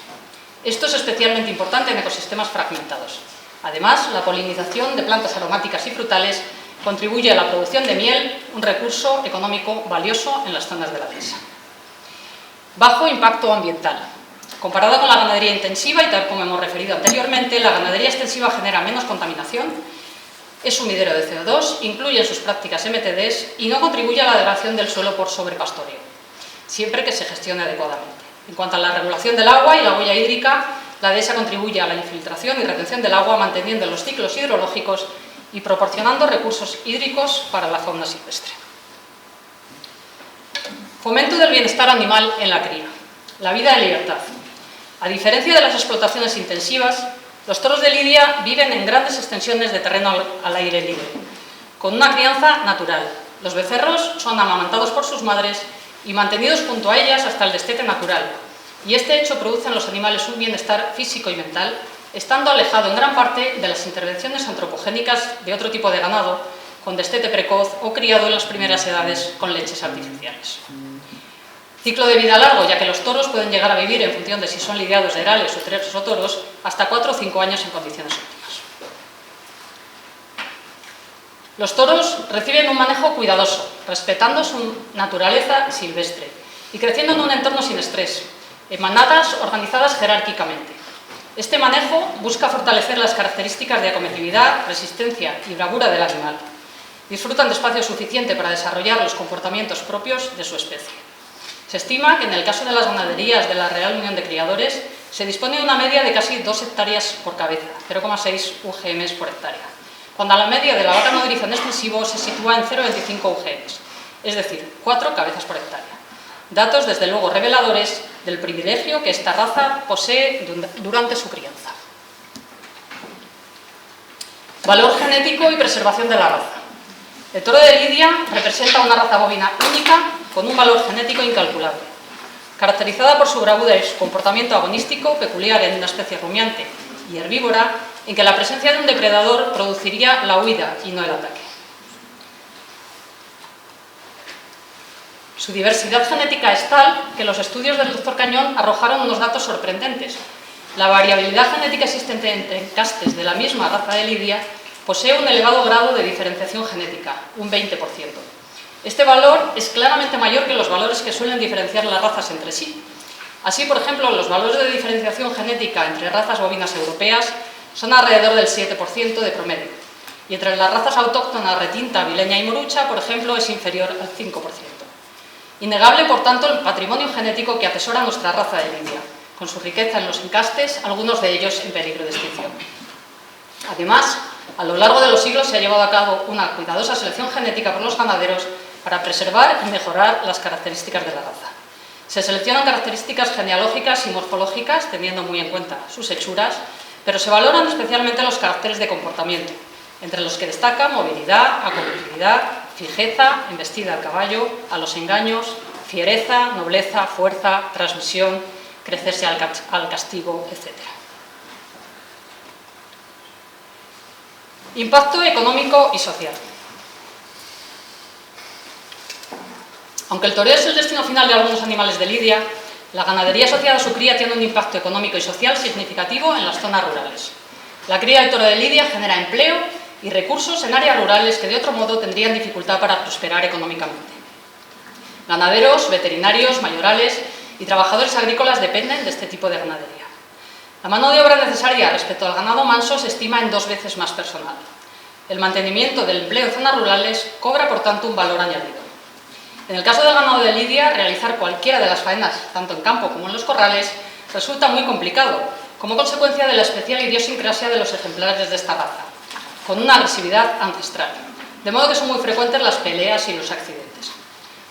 Esto es especialmente importante en ecosistemas fragmentados. Además, la polinización de plantas aromáticas y frutales contribuye a la producción de miel, un recurso económico valioso en las zonas de la dehesa. Bajo impacto ambiental. Comparado con la ganadería intensiva, y tal como hemos referido anteriormente, la ganadería extensiva genera menos contaminación, es sumidero de CO2, incluye en sus prácticas MTDs y no contribuye a la degradación del suelo por sobrepastoreo, siempre que se gestione adecuadamente. En cuanto a la regulación del agua y la huella hídrica, la dehesa contribuye a la infiltración y retención del agua, manteniendo los ciclos hidrológicos y proporcionando recursos hídricos para la fauna silvestre. Fomento del bienestar animal en la cría. La vida en libertad. A diferencia de las explotaciones intensivas, los toros de lidia viven en grandes extensiones de terreno al aire libre, con una crianza natural. Los becerros son amamantados por sus madres y mantenidos junto a ellas hasta el destete natural, y este hecho produce en los animales un bienestar físico y mental, estando alejado en gran parte de las intervenciones antropogénicas de otro tipo de ganado, con destete precoz o criado en las primeras edades con leches artificiales. Ciclo de vida largo, ya que los toros pueden llegar a vivir, en función de si son lidiados de herales o tres o toros, hasta 4 o 5 años en condiciones óptimas. Los toros reciben un manejo cuidadoso, respetando su naturaleza silvestre y creciendo en un entorno sin estrés, en manadas organizadas jerárquicamente. Este manejo busca fortalecer las características de acometividad, resistencia y bravura del animal. Disfrutan de espacio suficiente para desarrollar los comportamientos propios de su especie. Se estima que en el caso de las ganaderías de la Real Unión de Criadores se dispone de una media de casi 2 hectáreas por cabeza, 0,6 UGM por hectárea, cuando la media de la vaca nodriza en extensivo se sitúa en 0,25 UGM, es decir, 4 cabezas por hectárea. Datos, desde luego, reveladores del privilegio que esta raza posee durante su crianza. Valor genético y preservación de la raza. El toro de lidia representa una raza bovina única con un valor genético incalculable, caracterizada por su bravura y su comportamiento agonístico peculiar en una especie rumiante y herbívora, en que la presencia de un depredador produciría la huida y no el ataque. Su diversidad genética es tal que los estudios del Dr. Cañón arrojaron unos datos sorprendentes. La variabilidad genética existente entre castes de la misma raza de lidia posee un elevado grado de diferenciación genética, un 20%. Este valor es claramente mayor que los valores que suelen diferenciar las razas entre sí. Así, por ejemplo, los valores de diferenciación genética entre razas bovinas europeas son alrededor del 7% de promedio, y entre las razas autóctonas retinta, vileña y morucha, por ejemplo, es inferior al 5%. Innegable, por tanto, el patrimonio genético que atesora nuestra raza de lidia, con su riqueza en los encastes, algunos de ellos en peligro de extinción. Además, a lo largo de los siglos se ha llevado a cabo una cuidadosa selección genética por los ganaderos para preservar y mejorar las características de la raza. Se seleccionan características genealógicas y morfológicas, teniendo muy en cuenta sus hechuras, pero se valoran especialmente los caracteres de comportamiento, entre los que destacan movilidad, acompatibilidad, fijeza, embestida al caballo, a los engaños, fiereza, nobleza, fuerza, transmisión, crecerse al castigo, etc. Impacto económico y social. Aunque el toreo es el destino final de algunos animales de lidia, la ganadería asociada a su cría tiene un impacto económico y social significativo en las zonas rurales. La cría del toro de lidia genera empleo y recursos en áreas rurales que de otro modo tendrían dificultad para prosperar económicamente. Ganaderos, veterinarios, mayorales y trabajadores agrícolas dependen de este tipo de ganadería. La mano de obra necesaria respecto al ganado manso se estima en 2 veces más personal. El mantenimiento del empleo en zonas rurales cobra, por tanto, un valor añadido. En el caso del ganado de lidia, realizar cualquiera de las faenas, tanto en campo como en los corrales, resulta muy complicado, como consecuencia de la especial idiosincrasia de los ejemplares de esta raza, con una agresividad ancestral, de modo que son muy frecuentes las peleas y los accidentes.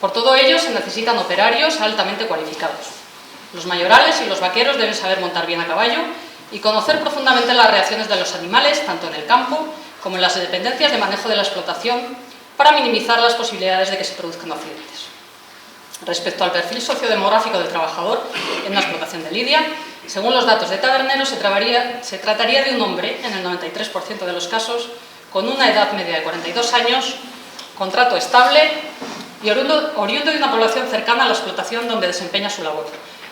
Por todo ello, se necesitan operarios altamente cualificados. Los mayorales y los vaqueros deben saber montar bien a caballo y conocer profundamente las reacciones de los animales, tanto en el campo como en las dependencias de manejo de la explotación, para minimizar las posibilidades de que se produzcan accidentes. Respecto al perfil sociodemográfico del trabajador en una explotación de lidia, según los datos de Taberneros, se trataría de un hombre, en el 93% de los casos, con una edad media de 42 años, contrato estable y oriundo de una población cercana a la explotación donde desempeña su labor,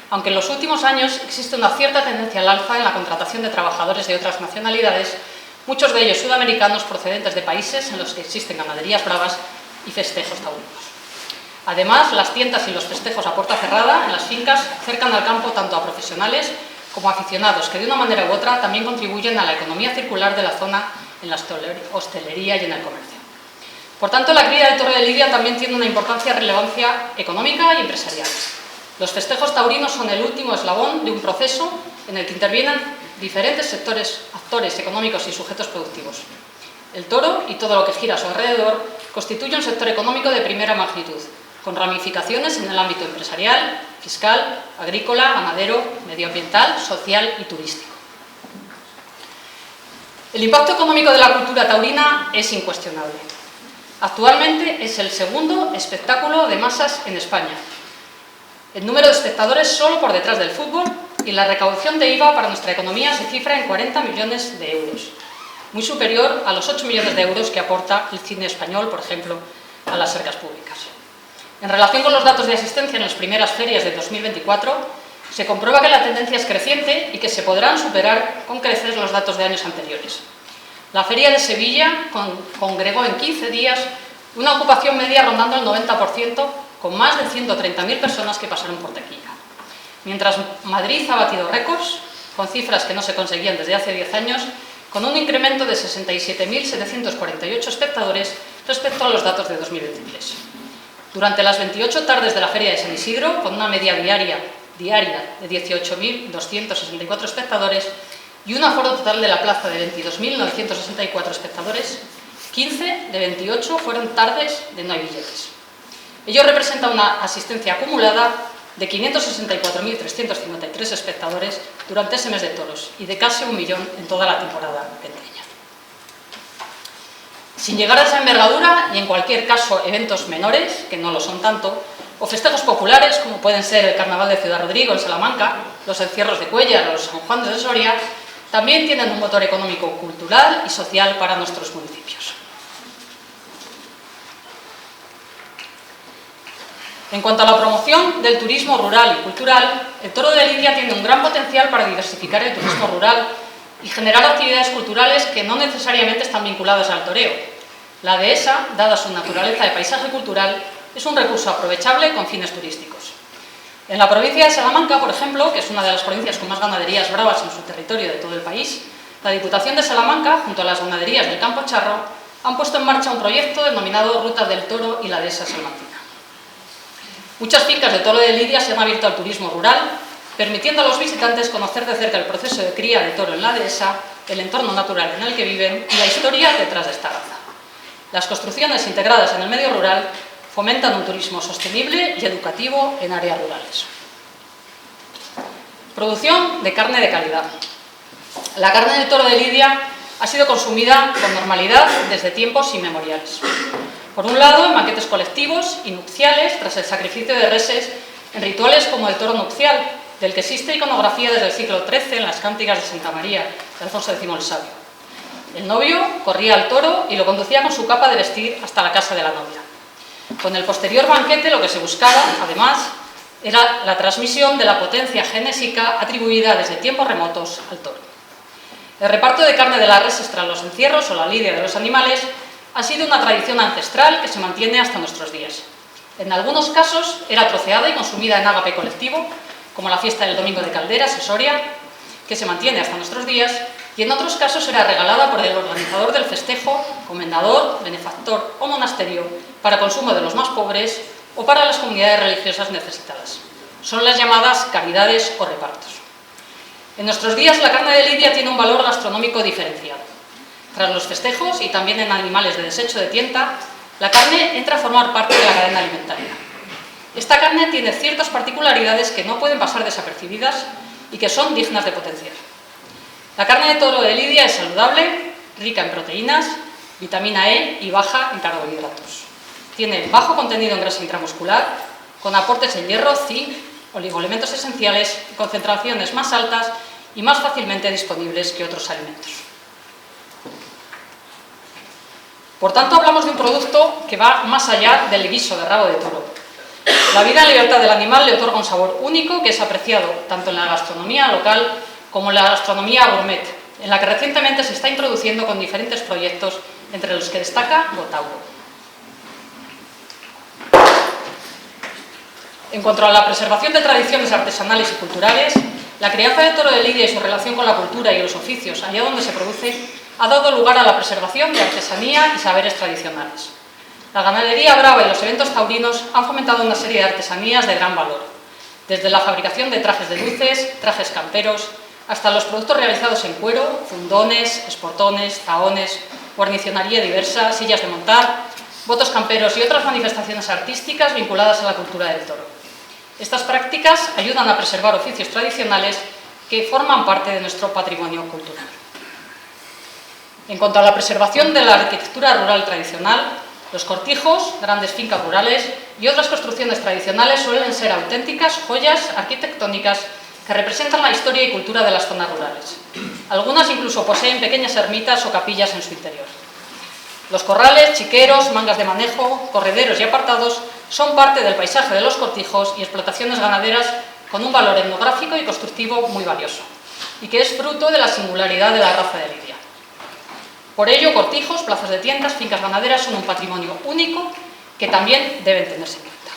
aunque en los últimos años existe una cierta tendencia al alza en la contratación de trabajadores de otras nacionalidades, muchos de ellos sudamericanos procedentes de países en los que existen ganaderías bravas y festejos taurinos. Además, las tiendas y los festejos a puerta cerrada en las fincas acercan al campo tanto a profesionales como a aficionados que de una manera u otra también contribuyen a la economía circular de la zona en la hostelería y en el comercio. Por tanto, la cría del toro de lidia también tiene una importancia y relevancia económica y empresarial. Los festejos taurinos son el último eslabón de un proceso en el que intervienen diferentes sectores, actores económicos y sujetos productivos. El toro y todo lo que gira a su alrededor constituye un sector económico de primera magnitud, con ramificaciones en el ámbito empresarial, fiscal, agrícola, ganadero, medioambiental, social y turístico. El impacto económico de la cultura taurina es incuestionable. Actualmente es el segundo espectáculo de masas en España. El número de espectadores solo por detrás del fútbol, y la recaudación de IVA para nuestra economía se cifra en 40 millones de euros, muy superior a los 8 millones de euros que aporta el cine español, por ejemplo, a las arcas públicas. En relación con los datos de asistencia en las primeras ferias de 2024, se comprueba que la tendencia es creciente y que se podrán superar con creces los datos de años anteriores. La feria de Sevilla congregó en 15 días una ocupación media rondando el 90%, con más de 130.000 personas que pasaron por taquilla. Mientras Madrid ha batido récords, con cifras que no se conseguían desde hace 10 años, con un incremento de 67.748 espectadores respecto a los datos de 2023. Durante las 28 tardes de la Feria de San Isidro, con una media diaria de 18.264 espectadores y un aforo total de la plaza de 22.964 espectadores, 15 de 28 fueron tardes de no hay billetes. Ello representa una asistencia acumulada de 564.353 espectadores durante ese mes de toros y de casi 1 millón en toda la temporada venteña. Sin llegar a esa envergadura, y en cualquier caso eventos menores, que no lo son tanto, o festejos populares, como pueden ser el Carnaval de Ciudad Rodrigo en Salamanca, los encierros de Cuéllar o los San Juan de Soria, también tienen un motor económico, cultural y social para nuestros municipios. En cuanto a la promoción del turismo rural y cultural, el toro de lidia tiene un gran potencial para diversificar el turismo rural y generar actividades culturales que no necesariamente están vinculadas al toreo. La dehesa, dada su naturaleza de paisaje cultural, es un recurso aprovechable con fines turísticos. En la provincia de Salamanca, por ejemplo, que es una de las provincias con más ganaderías bravas en su territorio de todo el país, la Diputación de Salamanca, junto a las ganaderías del Campo Charro, han puesto en marcha un proyecto denominado Ruta del Toro y la Dehesa Salmantina. Muchas fincas de toro de lidia se han abierto al turismo rural, permitiendo a los visitantes conocer de cerca el proceso de cría de toro en la dehesa, el entorno natural en el que viven y la historia detrás de esta raza. Las construcciones integradas en el medio rural fomentan un turismo sostenible y educativo en áreas rurales. Producción de carne de calidad. La carne de toro de lidia ha sido consumida con normalidad desde tiempos inmemoriales. Por un lado, en banquetes colectivos y nupciales, tras el sacrificio de reses, en rituales como el toro nupcial, del que existe iconografía desde el siglo XIII en las cánticas de Santa María, de Alfonso X el Sabio. El novio corría al toro y lo conducía con su capa de vestir hasta la casa de la novia. Con el posterior banquete lo que se buscaba, además, era la transmisión de la potencia genésica atribuida desde tiempos remotos al toro. El reparto de carne de las reses tras los encierros o la lidia de los animales ha sido una tradición ancestral que se mantiene hasta nuestros días. En algunos casos era troceada y consumida en ágape colectivo, como la fiesta del Domingo de Calderas en Soria, que se mantiene hasta nuestros días, y en otros casos era regalada por el organizador del festejo, comendador, benefactor o monasterio, para consumo de los más pobres o para las comunidades religiosas necesitadas. Son las llamadas caridades o repartos. En nuestros días la carne de lidia tiene un valor gastronómico diferenciado. Tras los festejos y también en animales de desecho de tienta, la carne entra a formar parte de la cadena alimentaria. Esta carne tiene ciertas particularidades que no pueden pasar desapercibidas y que son dignas de potenciar. La carne de toro de lidia es saludable, rica en proteínas, vitamina E y baja en carbohidratos. Tiene bajo contenido en grasa intramuscular, con aportes en hierro, zinc, oligoelementos esenciales y concentraciones más altas y más fácilmente disponibles que otros alimentos. Por tanto, hablamos de un producto que va más allá del guiso de rabo de toro. La vida en libertad del animal le otorga un sabor único que es apreciado tanto en la gastronomía local como en la gastronomía gourmet, en la que recientemente se está introduciendo con diferentes proyectos, entre los que destaca Gotauro. En cuanto a la preservación de tradiciones artesanales y culturales, la crianza de toro de lidia y su relación con la cultura y los oficios, allá donde se produce, ha dado lugar a la preservación de artesanía y saberes tradicionales. La ganadería brava y los eventos taurinos han fomentado una serie de artesanías de gran valor, desde la fabricación de trajes de luces, trajes camperos, hasta los productos realizados en cuero, fundones, esportones, zahones, guarnicionaría diversa, sillas de montar, votos camperos y otras manifestaciones artísticas vinculadas a la cultura del toro. Estas prácticas ayudan a preservar oficios tradicionales que forman parte de nuestro patrimonio cultural. En cuanto a la preservación de la arquitectura rural tradicional, los cortijos, grandes fincas rurales y otras construcciones tradicionales suelen ser auténticas joyas arquitectónicas que representan la historia y cultura de las zonas rurales. Algunas incluso poseen pequeñas ermitas o capillas en su interior. Los corrales, chiqueros, mangas de manejo, correderos y apartados son parte del paisaje de los cortijos y explotaciones ganaderas con un valor etnográfico y constructivo muy valioso, y que es fruto de la singularidad de la raza de lidia. Por ello, cortijos, plazas de tiendas, fincas ganaderas son un patrimonio único que también deben tenerse en cuenta.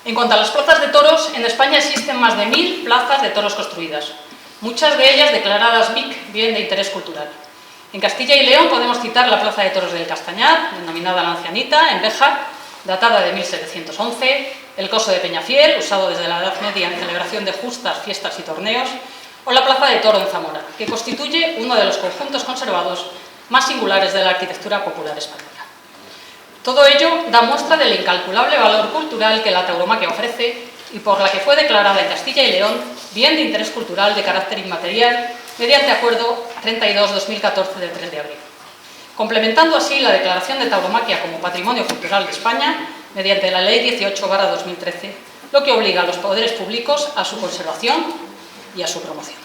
En cuanto a las plazas de toros, en España existen más de 1000 plazas de toros construidas, muchas de ellas declaradas BIC, bien de interés cultural. En Castilla y León podemos citar la Plaza de Toros del Castañar, denominada La Ancianita, en Béjar, datada de 1711, el Coso de Peñafiel, usado desde la Edad Media en celebración de justas, fiestas y torneos, o la Plaza de Toro en Zamora, que constituye uno de los conjuntos conservados más singulares de la arquitectura popular española. Todo ello da muestra del incalculable valor cultural que la tauromaquia ofrece y por la que fue declarada en Castilla y León bien de interés cultural de carácter inmaterial mediante Acuerdo 32/2014 del 3 de abril, complementando así la declaración de tauromaquia como Patrimonio Cultural de España mediante la Ley 18/2013, lo que obliga a los poderes públicos a su conservación y a su promoción.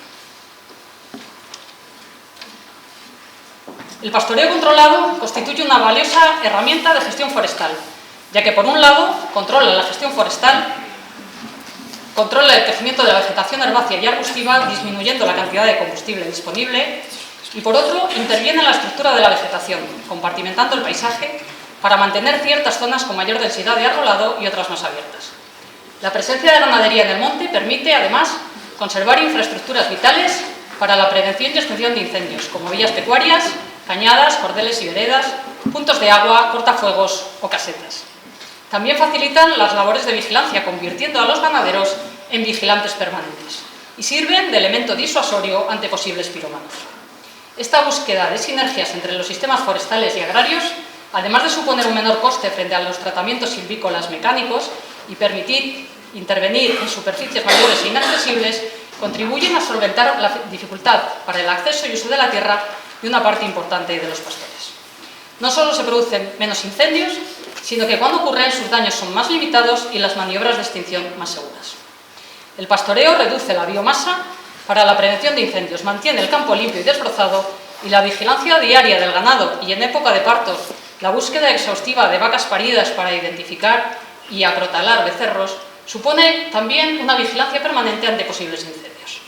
El pastoreo controlado constituye una valiosa herramienta de gestión forestal, ya que por un lado controla la gestión forestal, controla el crecimiento de la vegetación herbácea y arbustiva, disminuyendo la cantidad de combustible disponible, y por otro interviene en la estructura de la vegetación, compartimentando el paisaje para mantener ciertas zonas con mayor densidad de arbolado y otras más abiertas. La presencia de ganadería en el monte permite, además, conservar infraestructuras vitales para la prevención y extinción de incendios, como vías pecuarias, cañadas, cordeles y veredas, puntos de agua, cortafuegos o casetas. También facilitan las labores de vigilancia, convirtiendo a los ganaderos en vigilantes permanentes, y sirven de elemento disuasorio ante posibles pirómanos. Esta búsqueda de sinergias entre los sistemas forestales y agrarios, además de suponer un menor coste frente a los tratamientos silvícolas mecánicos y permitir intervenir en superficies mayores e inaccesibles, contribuyen a solventar la dificultad para el acceso y uso de la tierra de una parte importante de los pastores. No solo se producen menos incendios, sino que cuando ocurren sus daños son más limitados y las maniobras de extinción más seguras. El pastoreo reduce la biomasa para la prevención de incendios, mantiene el campo limpio y desbrozado, y la vigilancia diaria del ganado y en época de parto, la búsqueda exhaustiva de vacas paridas para identificar y acrotalar becerros, supone también una vigilancia permanente ante posibles incendios.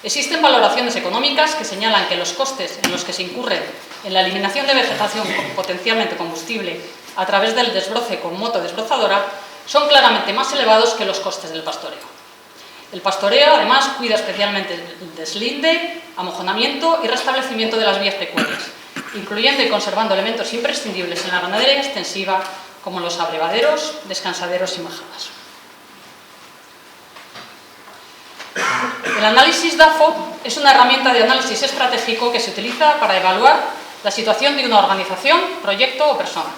Existen valoraciones económicas que señalan que los costes en los que se incurren en la eliminación de vegetación potencialmente combustible a través del desbroce con moto desbrozadora son claramente más elevados que los costes del pastoreo. El pastoreo, además, cuida especialmente el deslinde, amojonamiento y restablecimiento de las vías pecuarias, incluyendo y conservando elementos imprescindibles en la ganadería extensiva como los abrevaderos, descansaderos y majadas. El análisis DAFO es una herramienta de análisis estratégico que se utiliza para evaluar la situación de una organización, proyecto o persona.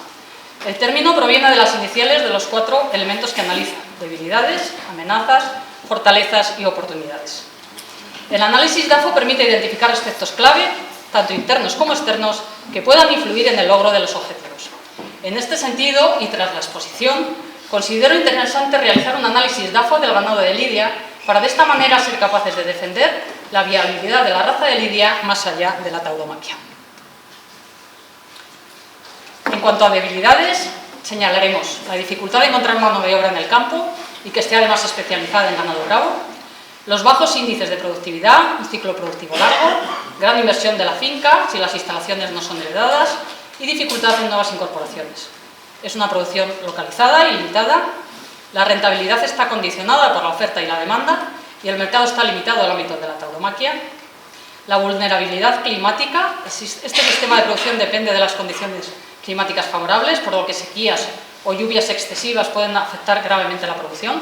El término proviene de las iniciales de los 4 elementos que analiza: debilidades, amenazas, fortalezas y oportunidades. El análisis DAFO permite identificar aspectos clave, tanto internos como externos, que puedan influir en el logro de los objetivos. En este sentido, y tras la exposición, considero interesante realizar un análisis DAFO del ganado de lidia para de esta manera ser capaces de defender la viabilidad de la raza de lidia más allá de la tauromaquia. En cuanto a debilidades, señalaremos la dificultad de encontrar mano de obra en el campo y que esté además especializada en ganado bravo, los bajos índices de productividad, un ciclo productivo largo, gran inversión de la finca si las instalaciones no son heredadas y dificultad en nuevas incorporaciones. Es una producción localizada y limitada, la rentabilidad está condicionada por la oferta y la demanda y el mercado está limitado al ámbito de la tauromaquia. La vulnerabilidad climática, este sistema de producción depende de las condiciones climáticas favorables, por lo que sequías o lluvias excesivas pueden afectar gravemente la producción.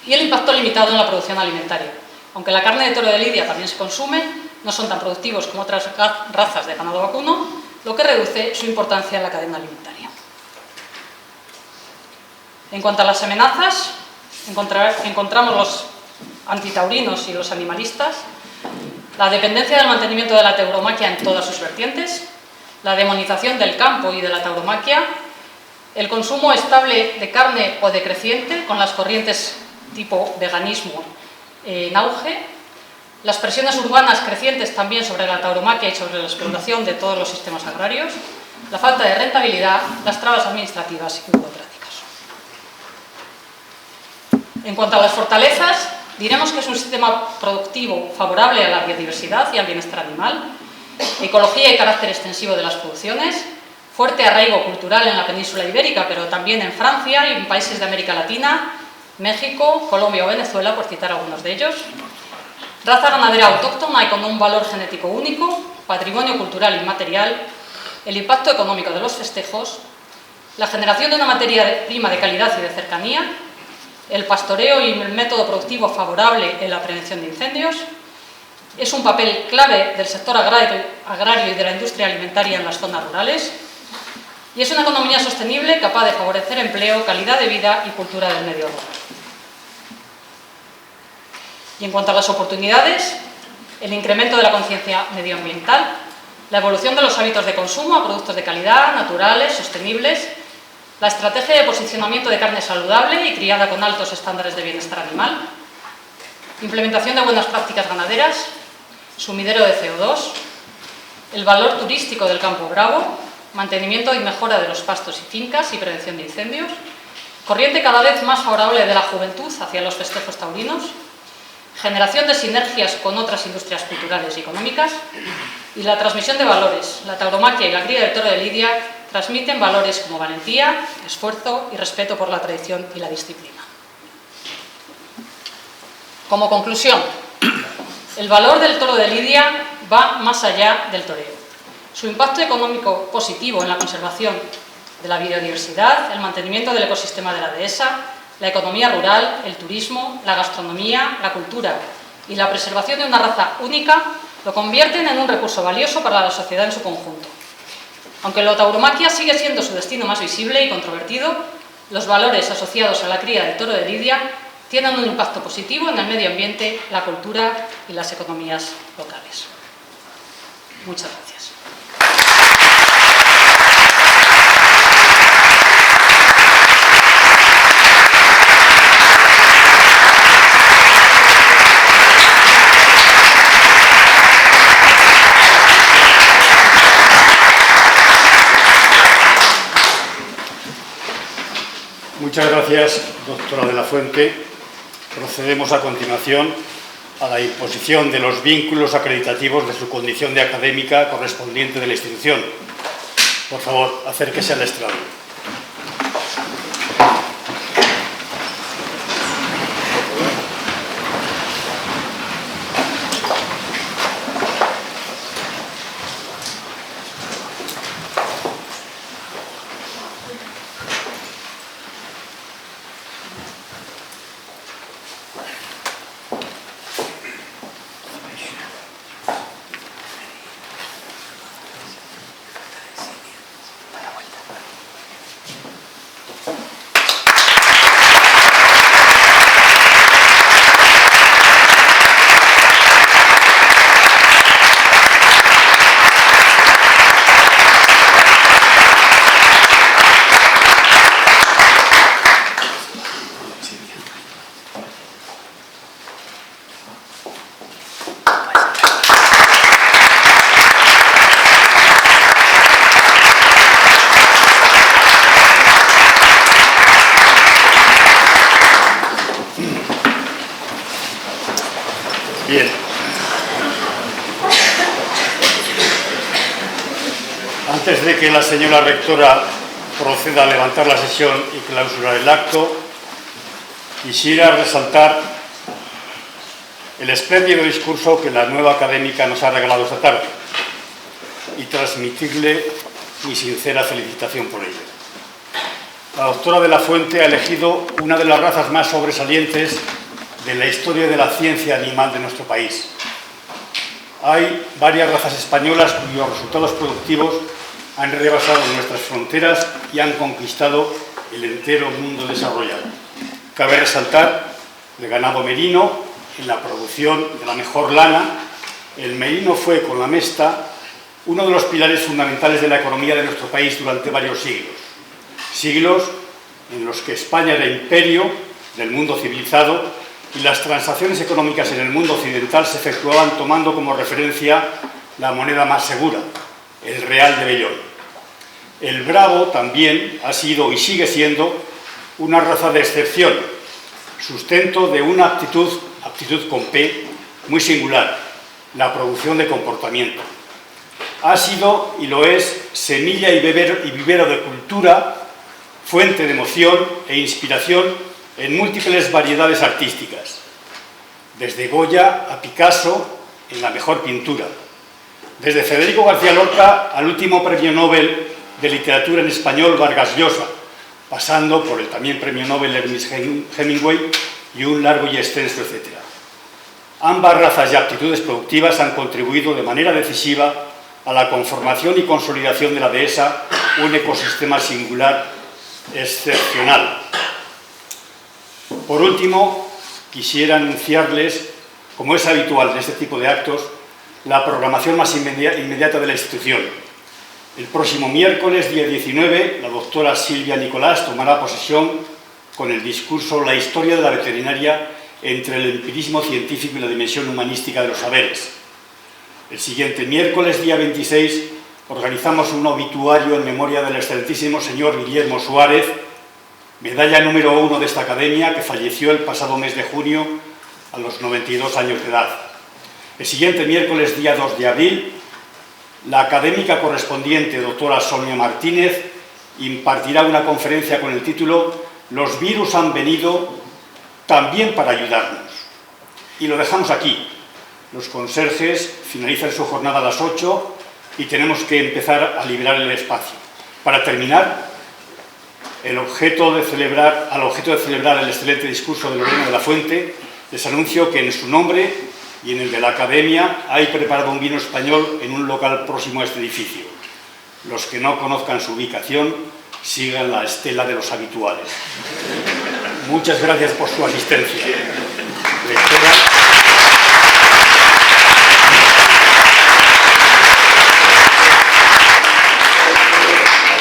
Y el impacto limitado en la producción alimentaria. Aunque la carne de toro de lidia también se consume, no son tan productivos como otras razas de ganado vacuno, lo que reduce su importancia en la cadena alimentaria. En cuanto a las amenazas, encontramos los antitaurinos y los animalistas, la dependencia del mantenimiento de la tauromaquia en todas sus vertientes, la demonización del campo y de la tauromaquia, el consumo estable de carne o decreciente con las corrientes tipo veganismo en auge, las presiones urbanas crecientes también sobre la tauromaquia y sobre la explotación de todos los sistemas agrarios, la falta de rentabilidad, las trabas administrativas y burocráticas. En cuanto a las fortalezas, diremos que es un sistema productivo favorable a la biodiversidad y al bienestar animal, ecología y carácter extensivo de las producciones, fuerte arraigo cultural en la península ibérica, pero también en Francia y en países de América Latina, México, Colombia o Venezuela, por citar algunos de ellos, raza ganadera autóctona y con un valor genético único, patrimonio cultural inmaterial, el impacto económico de los festejos, la generación de una materia prima de calidad y de cercanía, el pastoreo y el método productivo favorable en la prevención de incendios, es un papel clave del sector agrario y de la industria alimentaria en las zonas rurales, y es una economía sostenible capaz de favorecer empleo, calidad de vida y cultura del medio rural. Y en cuanto a las oportunidades, el incremento de la conciencia medioambiental, la evolución de los hábitos de consumo a productos de calidad, naturales, sostenibles, la estrategia de posicionamiento de carne saludable y criada con altos estándares de bienestar animal, implementación de buenas prácticas ganaderas, sumidero de CO2, el valor turístico del campo bravo, mantenimiento y mejora de los pastos y fincas y prevención de incendios, corriente cada vez más favorable de la juventud hacia los festejos taurinos, generación de sinergias con otras industrias culturales y económicas y la transmisión de valores. La tauromaquia y la cría del toro de lidia transmiten valores como valentía, esfuerzo y respeto por la tradición y la disciplina. Como conclusión, el valor del toro de Lidia va más allá del toreo. Su impacto económico positivo en la conservación de la biodiversidad, el mantenimiento del ecosistema de la dehesa, la economía rural, el turismo, la gastronomía, la cultura y la preservación de una raza única lo convierten en un recurso valioso para la sociedad en su conjunto. Aunque la tauromaquia sigue siendo su destino más visible y controvertido, los valores asociados a la cría del toro de Lidia tienen un impacto positivo en el medio ambiente, la cultura y las economías locales. Muchas gracias. Muchas gracias, doctora de la Fuente. Procedemos a continuación a la imposición de los vínculos acreditativos de su condición de académica correspondiente de la institución. Por favor, acérquese al estrado. Bien. Antes de que la señora rectora proceda a levantar la sesión y clausurar el acto, quisiera resaltar el espléndido discurso que la nueva académica nos ha regalado esta tarde y transmitirle mi sincera felicitación por ello. La doctora de la Fuente ha elegido una de las razas más sobresalientes de la historia de la ciencia animal de nuestro país. Hay varias razas españolas cuyos resultados productivos han rebasado nuestras fronteras y han conquistado el entero mundo desarrollado. Cabe resaltar el ganado merino en la producción de la mejor lana. El merino fue, con la mesta, uno de los pilares fundamentales de la economía de nuestro país durante varios siglos. Siglos en los que España era imperio del mundo civilizado y las transacciones económicas en el mundo occidental se efectuaban tomando como referencia la moneda más segura, el real de Bellón. El bravo también ha sido y sigue siendo una raza de excepción, sustento de una aptitud con P, muy singular, la producción de comportamiento. Ha sido y lo es semilla y vivero de cultura, fuente de emoción e inspiración en múltiples variedades artísticas, desde Goya a Picasso en la mejor pintura, desde Federico García Lorca al último premio Nobel de Literatura en Español Vargas Llosa, pasando por el también premio Nobel Ernest Hemingway y un largo y extenso etcétera. Ambas razas y aptitudes productivas han contribuido de manera decisiva a la conformación y consolidación de la dehesa, un ecosistema singular, excepcional. Por último, quisiera anunciarles, como es habitual en este tipo de actos, la programación más inmediata de la institución. El próximo miércoles, día 19, la doctora Silvia Nicolás tomará posesión con el discurso La historia de la veterinaria entre el empirismo científico y la dimensión humanística de los saberes. El siguiente miércoles, día 26, organizamos un obituario en memoria del excelentísimo señor Guillermo Suárez, medalla número 1 de esta academia, que falleció el pasado mes de junio a los 92 años de edad. El siguiente miércoles, día 2 de abril, la académica correspondiente, doctora Sonia Martínez, impartirá una conferencia con el título «Los virus han venido también para ayudarnos». y lo dejamos aquí. Los conserjes finalizan su jornada a las 8 y tenemos que empezar a liberar el espacio. Para terminar, al objeto de celebrar el excelente discurso de Lorena de la Fuente, les anuncio que en su nombre y en el de la Academia hay preparado un vino español en un local próximo a este edificio. Los que no conozcan su ubicación, sigan la estela de los habituales. Muchas gracias por su asistencia.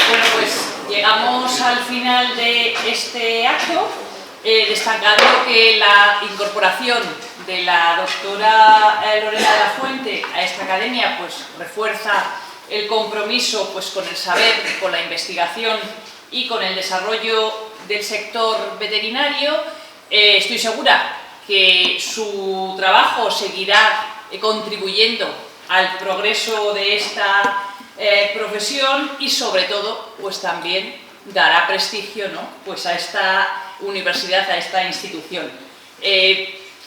Bueno, pues llegamos al final de este acto, destacando que la incorporación de la doctora Lorena de la Fuente a esta academia pues refuerza el compromiso pues con el saber, con la investigación y con el desarrollo del sector veterinario. Estoy segura que su trabajo seguirá contribuyendo al progreso de esta profesión y sobre todo pues también dará prestigio, ¿no?, pues a esta universidad, a esta institución.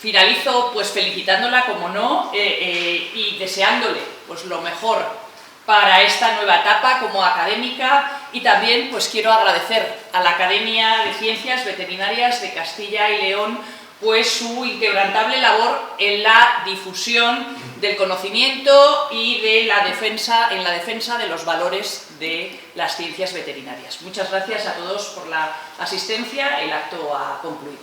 Finalizo pues felicitándola, como no, y deseándole pues lo mejor para esta nueva etapa como académica, y también pues quiero agradecer a la Academia de Ciencias Veterinarias de Castilla y León pues su inquebrantable labor en la difusión del conocimiento y de la defensa de los valores de las ciencias veterinarias. Muchas gracias a todos por la asistencia. El acto ha concluido.